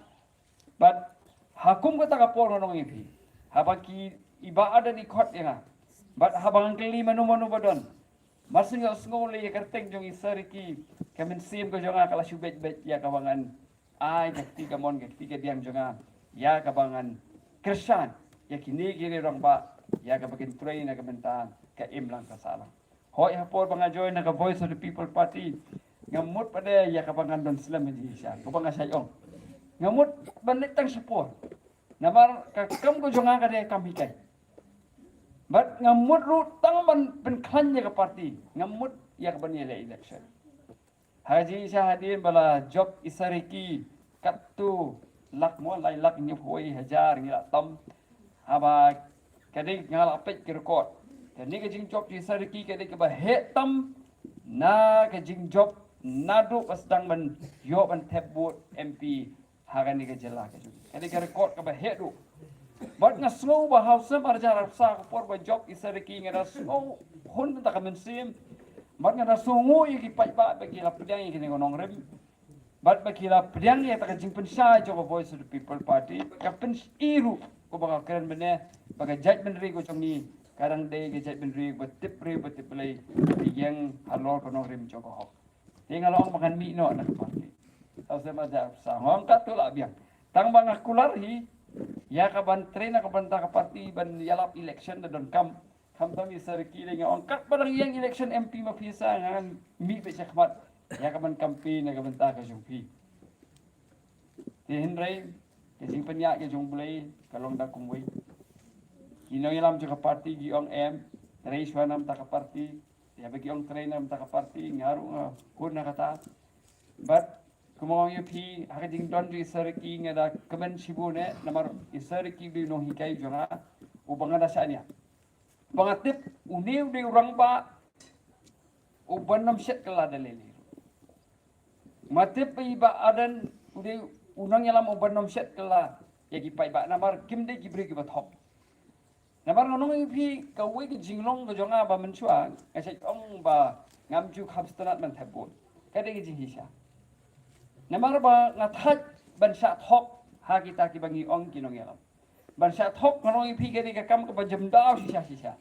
bat hakum ka ta ka por nong ipi habaki iba ada di kot ya bat habang keli manu badon masing ngole ya kerteng jong isariki kamen sim ko jonga kala subet bet ya kawangan ai ka mon ka diam jonga ya kabangan kersan ya kini rong ba ya ka bakin train na kabenta ka imlang kasalang hoy hapor banga join na ka Voice of the People Party ngamut pada ya ka bangan don Islam di Indonesia ko banga sayong ngamut banitang support namar ka kam ko jonga ka de kam hikai but ngamut ru tang ban pen klan ya ka party ngamut ya ka bani election haji syahadin bala job isariki katu lak mo lai lak ni phoi hajar ni tam haba kadai ngal apet ki record dan ni ka jing job isariki kadai ka ba he tam na ka jing job nadu pasdang ban yo ban tebut MP hagan ni ka jela ka kadai ka record ka ba he du but nga slow ba house marja rapsa ko por ba job isariki nga slow hun ta ka mensim but nga sungu iki pai ba bagi la pedang iki ni nong rem but bagi la pedang ya ta ka jing pensha jo Voice of the People Party ka pens iru ko ba keren bene baga judgment ri ko chong ni kadang de ke judgment ri ba tip play yang halor ko nong rem jo ko hok tinggal ong makan mi no na party tau se ma ja sa ngong ka tu la biang tang bang akular hi ya ka ban train ka ban ta ka party ban yalap election na don kam mi sarki le nga ongkat parang yang election MP mapisa ngan mi be khmat ya ka ban campaign na ka ban ta ka jumpi ti hinrai ke sing penya ke jung bulai kalong da kumwei kino yalam ka party gi ong em rei swanam ta ka party ya bagi ong train nam ta ka party ngaru kun na kata but kumong yu pi hakading don ri sarki nga da kaman sibune namar isarki bi no hikai jonga ubanga da sanya bangatip uniu di orang ba ubanam set kala dalili matip iba adan udi unang yalam ubanam set kala yagi pai ba namar kimde gibri gibat hok namar nonong ipi kawe ki jinglong ko jonga ba menchua asai ong ba ngamju khabstanat man thabut kade ki jihisa namar ba ngathat ban sat hok ha kita ki bangi ong kinong yalam ban sat hok nonong ipi kade ka kam ka bajam daw sisa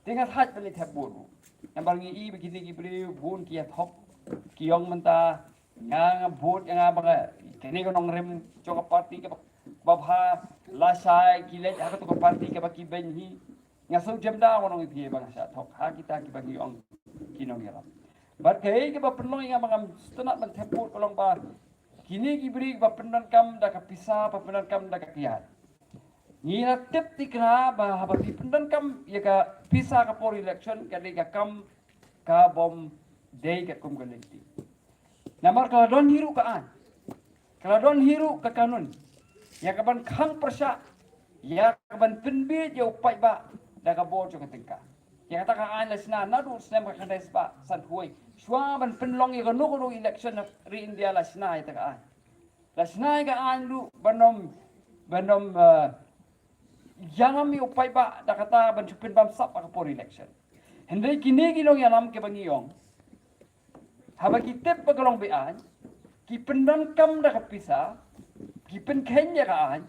tinggal hat beli thabut namar ngi i begini gibri bun ki hok kiong menta nga bot nga banga kini ko nong rem choka party ka babha lasai kilet ha to party ka baki benhi nga so jamda nong ipi bang sa thok ha kita ki bagi ong kinong yaram bar kai ka ba penong nga bang stunat man thabut kolong ba kini gibri ba penan kam da ka pisa pa penan kam da ka kiat ngira tip tikna ba haba pi penan kam ya ka pisa ka por election ka de ka kam ka bom day ka kum galenti namar kala don hiru ka an kala don hiru ka kanun ya ka ban khang persya ya ka ban pinbi yo pai ba da ka bo jo ka tingka ya ta ka an lesna na du snem ka kades ba san huai shwa ban pinlong ya ka no election ri India lesna ya ta ka an lesna ka an lu banom jangan mi upai ba da kata ban chupin bam sap ka por election hendai kini gilong yalam ke bangiyong haba kitep pagalong bean ki pendan kam da kapisa ki pen kenya ka an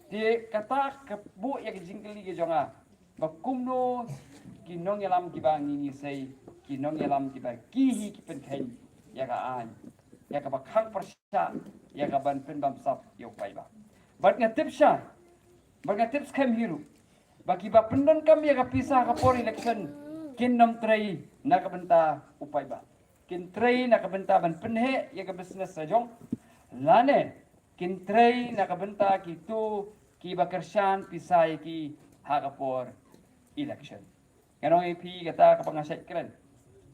di kata ka bu ya jingkeli ke jonga bakumno kinong yalam ki bangi ni sei kinong yalam ki ba ki pen ken ya ka an ya ka bakhang persya ya ka ban pen bam sap yo pai ba bat ngatip sha baga tips kam hiru bagi ba pendan kam ya ka pisah ka por election kin nam trai na ka benta upai ba kin trai na ka benta ban penhe ya ka business sajong lane kin trai na ka benta ki tu ki ba kershan pisah ki ha ka por election kanong ipi kata ka pangasai kren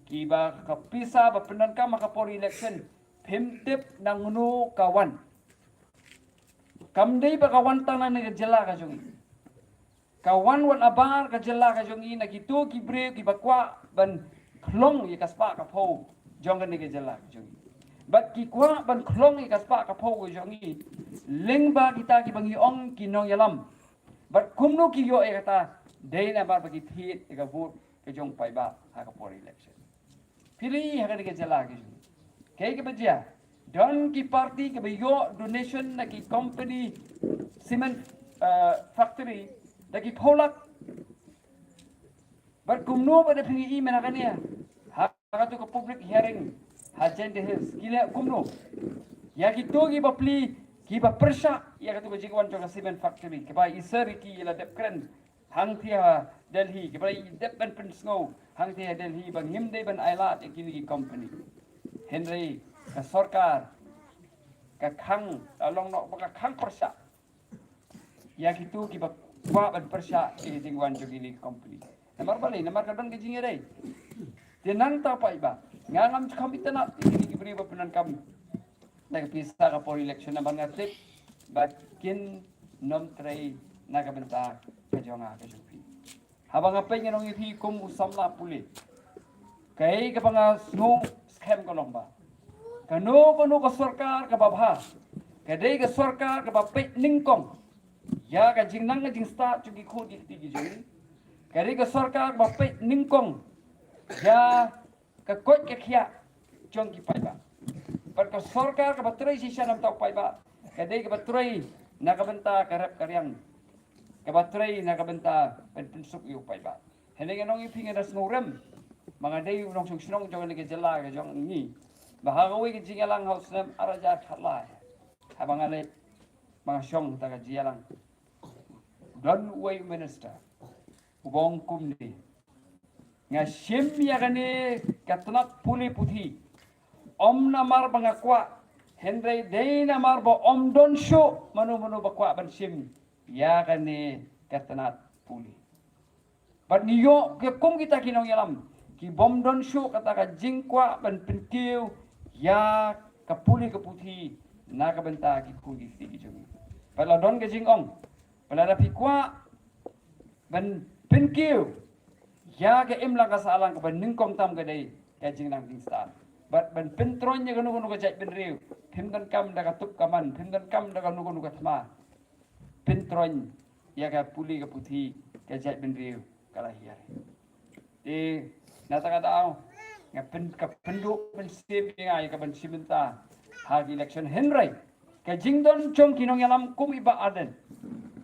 ki ba ka pisah ba pendan kam ka por election pimtip nang nu kawan kamdei ba kawan tangan ni jela ka jongi kawan wan abar ka jela ka jongi na gitu ki bre ki bakwa ban khlong ye kaspa ka pho jong ni ke jela ka jongi bat ki kwa ban khlong ye kaspa ka pho ka jongi leng ba kita ki bangi ong ki nong yalam bat kumno ki yo e kata dei na bar bagi thit ka vote ke jong pai ba ha ka por election pili ha ka ni ke jela ka jongi kai ke bajia don ki party ke bayo donation na ki company cement factory na ki pholak bar kumno ba de phingi i mena kania ha ka to ko public hearing ha chen de his kila kumno ya ki to ki bapli ki ba persha ya ka to jigwan to ka cement factory ke ba isari ki la de kren hang thia Delhi ke bai dep ban pen snow hang thia Delhi bang him dei ban ailat ekini company Henry ka sarkar ka khang along no ka khang persa ya gitu ki ba kwa ban persa e ding wan jogini company namar balai namar kadang ke jing dei tenang ta pai ba ngangam kham itana ekini ki bri ba penan kam nak pisa ka por election na bang atip but kin nom tray nakabenta ka jonga ka jupi habang apay nganong ipi kum usamla puli kay ka banga snow scam ko long ba kano ka sarkar ka babha kadai ka sarkar ka bapay ningkong ya ka jingnang ka jingsta chugi khodi ti jung kadai ka sarkar ka bapay ningkong ya ka kot ka khia chong ki pai ba par ka sarkar ka batray si siya nam tau pai ba kadai ka batray nakabenta karap karyang kabatray nakabenta penpensuk yu pai ba heneng nong iping ada snurem mga day nong sungsunong jong nge jela ka jong ni bahagawi ke jingalang haus nam araja khala habang ale mga syong ta ka jialang don way minister ubong kumni nga sim ya kani katnak puli puthi om namar bangakwa Henry day namar bo om don show manu bakwa ban sim ya kani katanat puli but niyo ke kum kita kinong yalam ki bom don show kata ka jingkwa ban pentiu ya ka puli ka puthi na ka benta ki puli ti jung pala don ke jingong pala rapi kwa ban pentiu ya ke imla ka salang ka ban ningkong tam ka dai ka jing nang ding star but ban pentron nya ganu ka jai ben riu phimdan kam da ka tup kaman phimdan kam da ka nu ka thma pentron ya ka puli ka puthi ka jai ben riu kala hiar e nata ka daw nga pen ka pendu ben sim ngai ka ban simenta ha election henry ka jingdon chong kinong yalam kum iba aden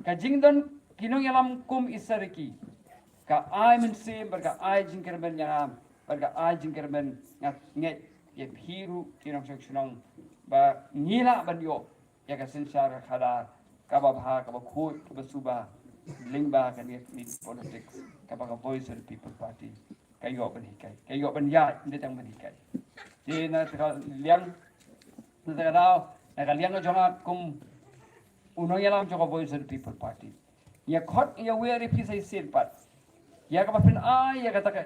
ka jingdon kinong yalam kum isariki ka ai men sim berka ai jingker ben yaram berka ai jingker ben ngat ye hiru kinong chong ba ngila ban yo ya ka sensar khada ka ba bha ka ba khut ka ba suba lingba ka ni politics ka ba ka voice of the people party kayo ban ya hindi tang ban hikai di na ta liang na ta daw na ka liang jonga kum unong yalam joka voice of the people party ya khot ya weari pisai sir pat ya ka ba pin ai ya ka ta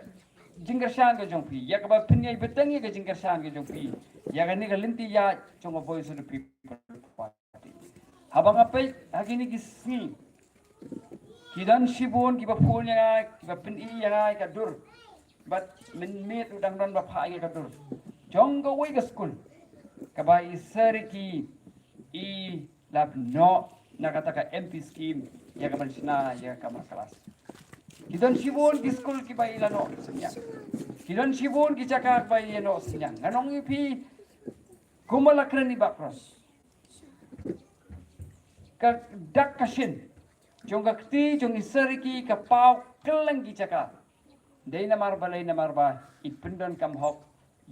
jinggar shan ka jongpi ya ka ba pin ya betang ya ka jinggar shan ka jongpi ya ka ni ka linti ya jonga voice of the people party habang apay hagini gisni kidan sibun ki ba phul ya ki ba pin i ya ka dur but min met udang don ba pha ya ka dur jongga wei ka school ka ba isariki i lab no nakata ka MP scheme ya ka mansina ya ka kelas kidan sibun ki school ki ba ilano senya kidan sibun ki cakak ba ilano senya nganong ipi kumalakran ni bakros ka dak kashin jong kakti jong isariki ka pau keleng ki cakak dei namar balai namar ba ipendon kam hok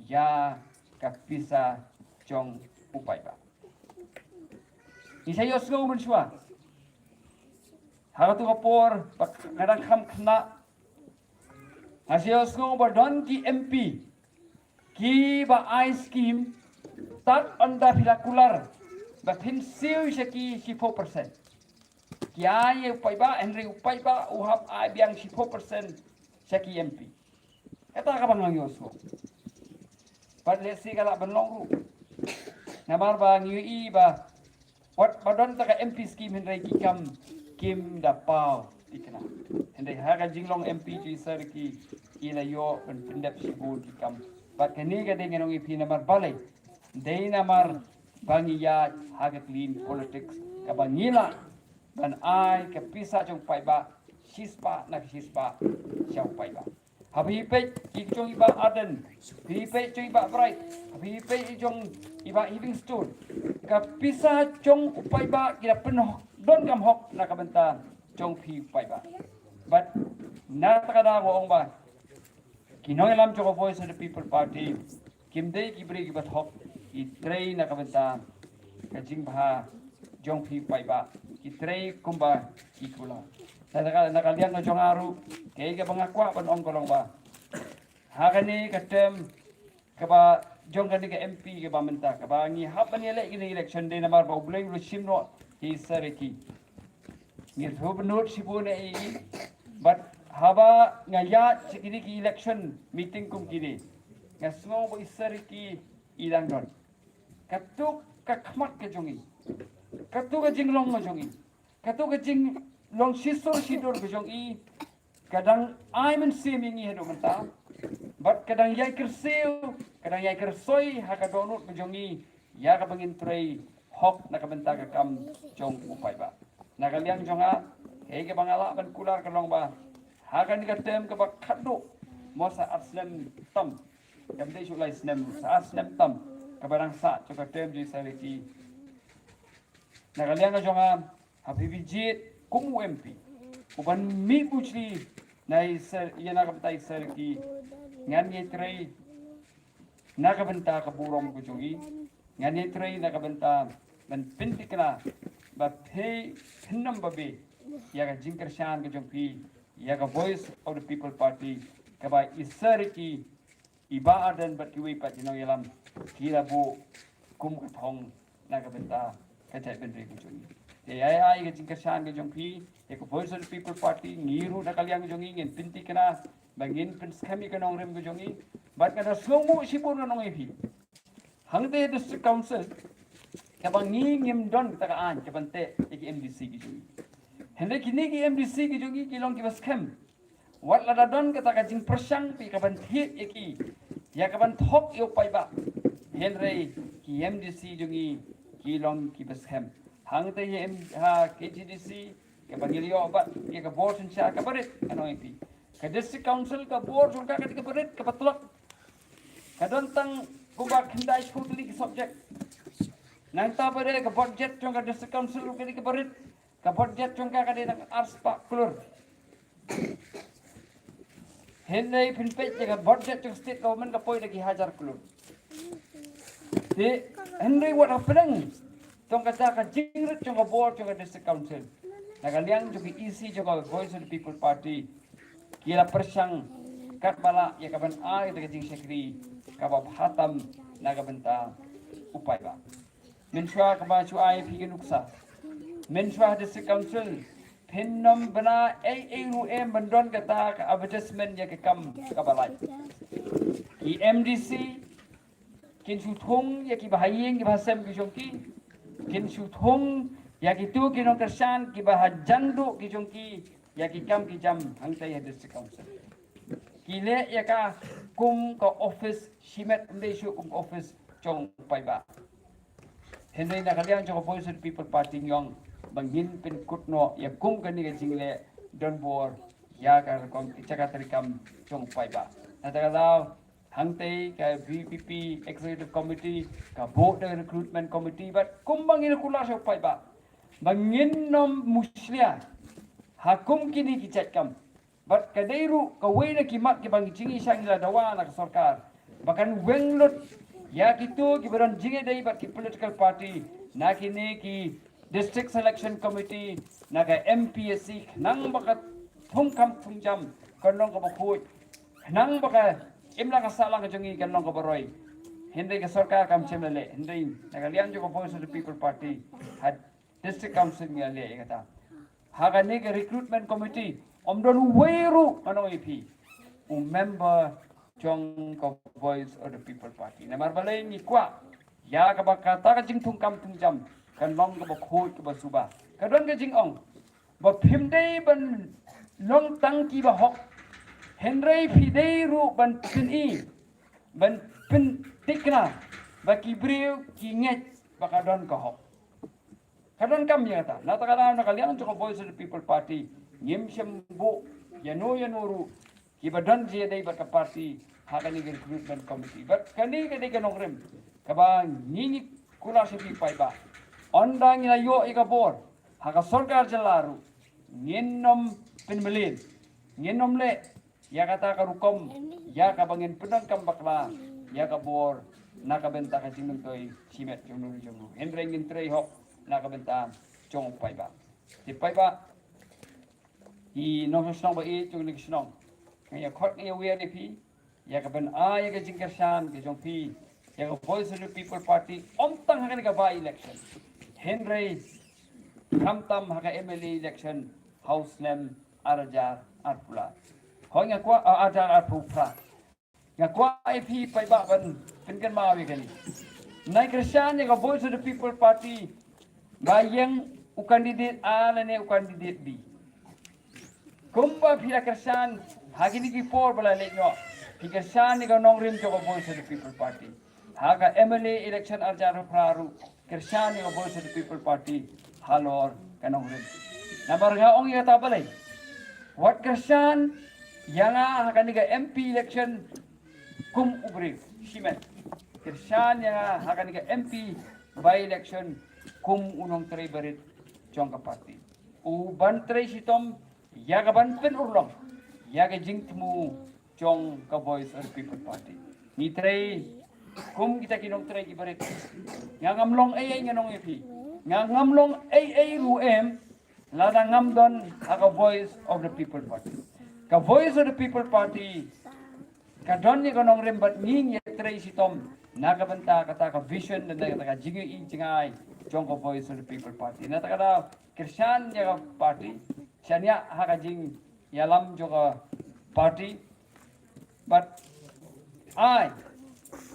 ya ka pisa jong upai ba isayos ngo mensua haratu kapor kadang kham khna hasayos ngo ba don ki MP ki ba I scheme tat anda filakular ba thin siu shaki 4% kya ye upai ba Henry upai ba uhap ai biang 4% shaki MP eta ka bang yos ngo but let's see kala banlong ru namar ba ngi ba what badon ta ka MP scheme Henry ki kam kim da pau tikna Henry ha ka jinglong MP ji sir ki ila yo ben pendap sibul ki kam but kani ka ding ngi pi namar balai dei namar bangi ya ha ka clean politics ka bangila ban ai ka pisa jong pai ba sispa na sispa siau pai ba habi pe ki jong iba aden habi pe jong iba bright habi pe jong iba Livingstone ka pisa jong upai ba kira penuh don kam hok na kabenta jong pi upai ba but na takada ngong ba kinong alam jong voice of the people party kimde ki bri ki bat hok i trei na kabenta ka jing ba jong pi upai ba i trei kumba ikula Saya nakalian no jong aru kay ka pangakwa pan ong kolong ba. Hakani katem kaba jong kani ka MP ka ba menta kaba ngi hapan ele ini election day namar ba ulay rusim no hi sariki. Ngi thob note sibune I but haba ngaya sikini ki election meeting kum kini. Ngasmo bo isariki ilang don. Katuk kakmat ke jongi. Katuk ka jinglong ma jongi. Katuk ka jing long sidor ke jongi. Kadang I men semingi hedo menta. But kadang yai kersiu, kadang yai kersoi hakadonut ke jongi. Ya ka bangin tray hok nakabenta ka kam jong upay ba. Nakaliang jonga hege bangala ban kular kalong ba. Hakan ka tem ka ba khaddo mo sa aslam tam. Kam dei sulai snem sa aslam tam. Kabarang sa ka tem di sariki. Nakaliang ka jonga habibijit kumu MP. Uban mi puchli na isar yana kapatay sariki. Ngan yetray nakabenta ka burong ko jongi. Ngan yetray nakabenta ban pintik na ba pay pinnam babe yaga jinkar shan ka jongpi yaga voice of the people party kaba isariki iba adan bat kiwi pat inong yalam kila bo kum kathong nakabenta kacai bendri ko jongi te ai ka jinkar shan ka jongpi yaga voice of the people party ngiru nakaliang jongi ngin pintik na bangin pins kami kanong rem ko jongi bat kada slomo sipur nong epi hangte district council kabang ngim don kita kaan kabante iki MDC ki jungi hende kini ki MDC ki jungi kilong ki baskem wat lada don kita ka jing persang pi kaban hit iki ya kaban thok yo pai ba henre ki MDC jungi kilong ki baskem hangte ye ha KGDC kabang ilio ba ye ka board sha ka barit ano ipi ka district council ka board ka ka barit ka patlok kadon tang kubak hindai skutli ki subject nang tapere ka budget chong ka district council ka di ka barit ka budget chong ka di nang arspa klur henai pinpet ka budget chong state government ka poi lagi 1000 klur di henai what happening chong ka ta ka jingrit chong ka board chong ka district council nagaliang chong ki EC chong ka voice of the people party kila persang kat bala ya kaban ai ka jing sekri ka ba hatam nagabenta upay ba Menswa kaba chuai pigin uksa. Menswa district council pinnam bana ru bandon kata ka advertisement ya ke kam kabalai. Ki MDC kin suthong ya ki bahayeng ki bahasem ki jongki kin suthong ya ki tu ki nong kersan ki bahajandu ki jongki ya ki kam ki jam hangtai ya district council. Ki le ya ka kum ka office shimet ndai shu kum office chong pai ba. Henry nakaliang jong voice of the people party nyong bangin pin kutno ya kum kani ka jingle don bor ya ka kong chaka trikam jong pai ba natagalaw hangtei ka VPP executive committee ka board recruitment committee but kum bangin kula so pai ba bangin nom muslia hakum kini ki chatkam but kadairu ka wena kimat ki bangi jingi sangila dawa nak sarkar bahkan wenglot ya kitu kibaran jinge dai bat ki political party na kini ki district selection committee na ka MPSC nang baka thungkam thungjam kanong ka bakhoy nang baka imlang ka salang ka jongi kanong ka baroy hindi ka sarkar kam chemle hindi nagalian jo ko voice of the people party had district council ni ale kata haga ni ka recruitment committee omdon weru kanong EP member Chong ka voice of the people party. Namar balay ni kwa ya ka bakata ka jing thungkam thungjam kan long ka bakhoy ka basuba. Kadon ka jing ong ba phimdei ban long tang ki ba hok henrei fidei ru ban pin ban pin tikna ba ki breu ki nget ba kadon ka hok. Kadon kam ya ta. Na ta kana na kalian chong voice of the people party ngim sembu yanuru Kibadan dia dari berkat parti hakani recruitment committee. But kani kani kanong rem kabang nini kula sepi pai ba. Ondang ina yo ikabor haka sarkar jalaru ngenom penmelin ngenom le ya kata karukom ya kabangin pedang kambakla ya kabor nakabenta ka jinung toy simet jungnu jungnu henrengin trei hok nakabenta chong pai ba. Di pai ba i nong snong ba i chung lik snong ngaya khot ngaya wi ni phi ya ka ban a ya ka jingkar shan ke jong phi ya ka voice of the people party tang hakan ka ba election henry kamtam haka MLA election house name arajar arpula honya kwa arajar arpula nga kwa IP pai ba ban pinkan ma wi kan nai krisyan ya ka voice of the people party bayang u candidate A ne u candidate B kumba pila krisyan hagi ni ki por bala le nyo ki krisyan ni ka nong rim jo ka voice of the people party haga MLA election arajar praru krisyan ni ka voice of the people party halor kanong rim nabar nga ong ya tabalay wat krisyan yanga hakaniga MP election kum ubri simen krisyan yanga hakaniga MP by election kum unong tray barit jongka party u ban tray sitom yaga ban pen urlong yaga jingtmu jong ka voice of the people party ni tray kum kita kinong tray ibarit nga ngamlong ay nganong epi nga ngamlong ay ruem lada ngam don ka voice of the people party ka voice of the people party ka don ni kanong rembat ning yetre sitom nagabanta kata ka vision na ka jingi i jingai jong ka voice of the people party na taka krisyan ya party syania haka jing yalam joka party but I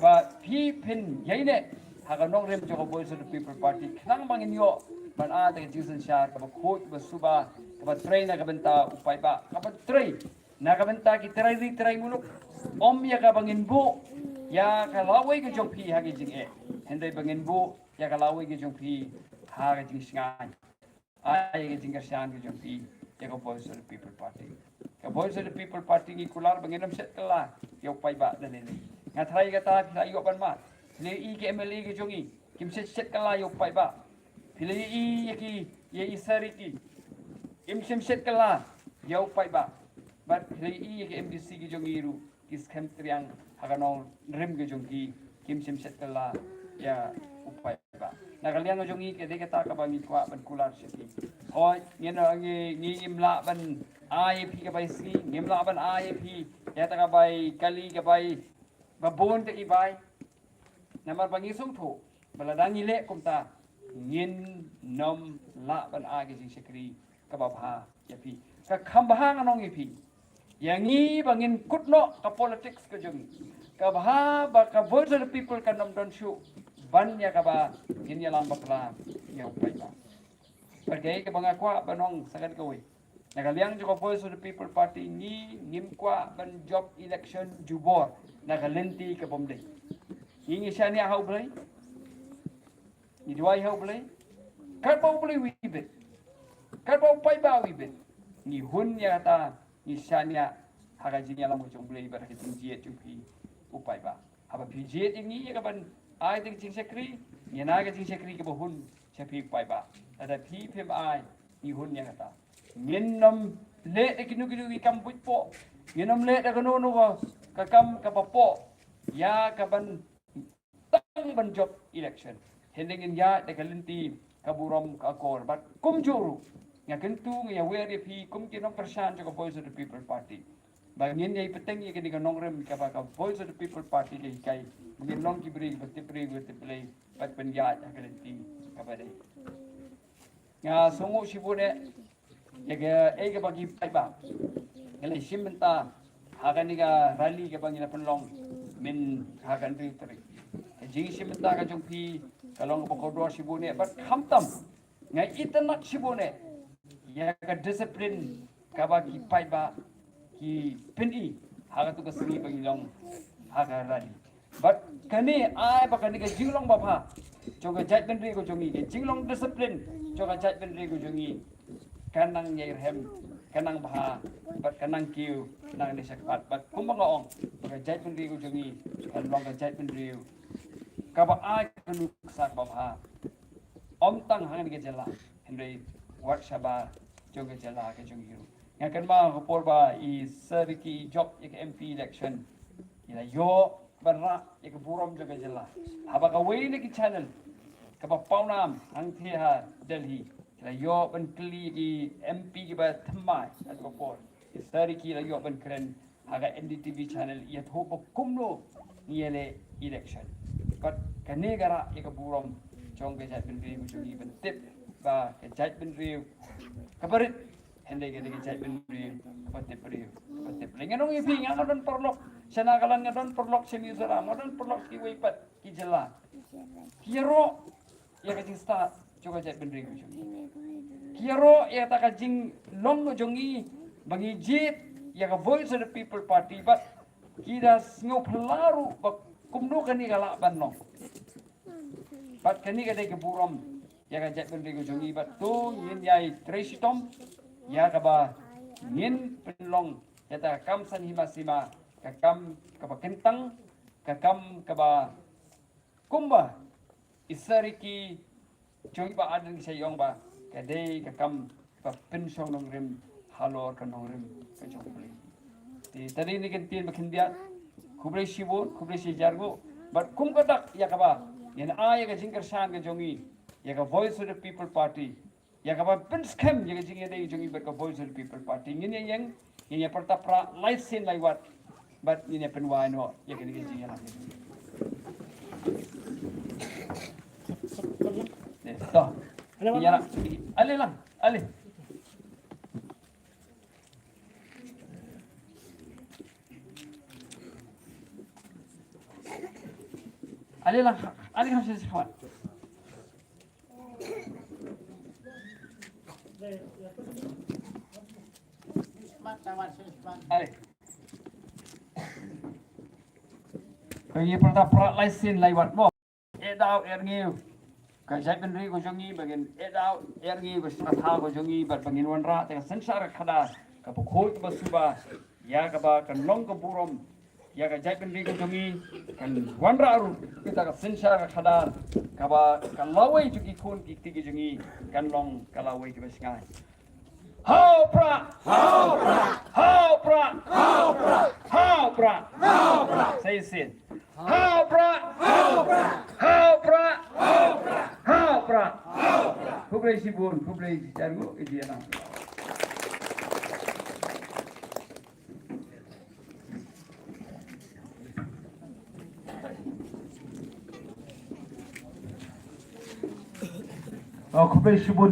but pin yaine haka nong rem joka voice of the people party nang bangin yo ban a ta jinsan sha ka ba khot ba suba ka ba train na ka benta upay ba ka ba train na ka benta ki try muluk om ya ka bangin bu ya ka laway ka jong pi hagi jing e henday bangin bu ya ka laway ka jong pi hagi jing singan ay ka jing ka siyan ka jong pi ya ka voice of the people party ka voice of the people party ni kular bangin am set kala ya upay ba dalili nga try ka ta pila iyo ban ma le i ke MLA ka jong i kim set kala ya upay ba pila i yaki ya isariti im set kala ya upay ba but pila i ke MDC ki jong iru kis kem triang haganong rim ke jong ki kim set kala ya upay ba nakaliang jong i ke de kata ka ba mi kwa ban kular seti hoy ngena ngi imla ban IAP ka bay si ngimla ban IAP ya ta ka bay kali ka bay babon te ibay namar bangisong tho baladang ile kumta ngin nom la ban agi sing sekri ka babha ya pi ka khambha nganong ipi yangi bangin kutno ka politics ka jong ka bha ba ka voice of the people ka nom don shu ban ya ka ba ngin ya lam bakla ya upai ba pergi ke banga kwa banong sagan ka we nakaliang jo ka voice of the people party ni ngim kwa ban job election jubor nakalenti ka bomde ingi siya ni hau blay ni duai hau blay karbau blay wibet karbau pai ba wibet ni hun ya ta ni siya ni haga jinya lamu jong blay bar ke tingjiet jupi upai ba haba pijiet ini ya kaban ai ting ting sekri ni na ga ting sekri ke bahun sepi upai ba ada pi pem ai ni hun ya ta nginom le ekinu kinu ikam po nginom le da kono no ka kam ka papo ya kaban tang ban job election hendingin ya de kalenti kaburom ka kor but kum juru nga kentu nga weri pi kum kinong persan jo ka voice of the people party bangin yai peteng ye kini nong rem ka ba ka voice of the people party le kai ngin nong kibri betipri play pat pen ya ka kalenti ka ba dei nga sungu sibune ya ga e ka bagi pai ba ngale simenta hagan ni ka rally ka bangina penlong min hagan ri tri jing simenta ka jong pi kalong ko do sibune but khamtam ngai itanak sibune ya ka discipline ka ba ki pai ba ki pini haga tu ka sini bangilong haga rally but kani ai ba kani ka jinglong ba pha choga jat ben ri ko jongi ke jinglong discipline choga jat ben ri ko jongi kanang yair hem kanang baha bat kanang kiu nang ni sakpat bat kumbang ong ka jat ben ri ko jongi kan long ka jat ben ri ka ba ai kanu sak ba ha om tang hang ni ke jela henry wat shaba joga jela ke jong hiru ngakan ma ko por ba I seriki job ik MP election ila yo barra ik burom joga jela haba ka we ni ki channel ka ba paunam ang thi ha Delhi Kila yo ben kli ki MP ki ba thamai at ko por. Istari ki la yo ben kren haga NDTV channel ya tho ko kumno niele election. But kane gara ya ka burom chong ke jat ben ri ku chung ben tip ba ke jat ben ri kabarit hende ke jat ben ri ba tip ri ba tip. Lengan ong ipi ngadon perlok sana kalan ngadon perlok semi zara ngadon perlok ki wipat ki jela. Kiro ya ka jing start choga jat ben ri ku chung. Kiro ya ta ka jing long no jongi bangi jit ya ka voice of the people party but kida sngo pelaru ba kumno kani kala banno but kani ka de ke burom ya ka jat ben ri ku jongi but to yin yai tresitom ya ka ba yin penlong ya ta kam san himasima ka kam ka ba kentang ka kam ka ba kumba isariki jongi ba adan sayong ba kadai ka kam pa pensong nong rim halor ka nong rim ka jong ti tadi ni kan tin bakin dia kubre shibon kubre shi jargo but kum ka dak ya ka ba yan aya ka jingkar shan ka jongi ya ka voice of the people party ya ka ba pens kem ya ka jingi dai jongi ber ka voice of the people party ngin yang ya pertapra life sin like what but ni penwa no ya ka jingi ya Toh, iya lah, alih lang, alih. Alih lang, alih lang sa kawan. Alih. Kaya pertama pra license lewat mo. Edau erniu. Kajai benri ko jongi bagin edau ergi ko satha ko jongi bar bagin wanra te sensar khada ka bukhoi ko suba ya ka ba kan long ko burom ya ka jai benri ko jongi kan wanra aru kita ka sensar khada ka ba kan lawai juki kun ki tigi jongi kan long kalawai ki basngai How pra how pra how pra how pra how pra how pra say it how pra how pra how pra how pra how pra kublai sibun kublai jargo dia na kublai sibun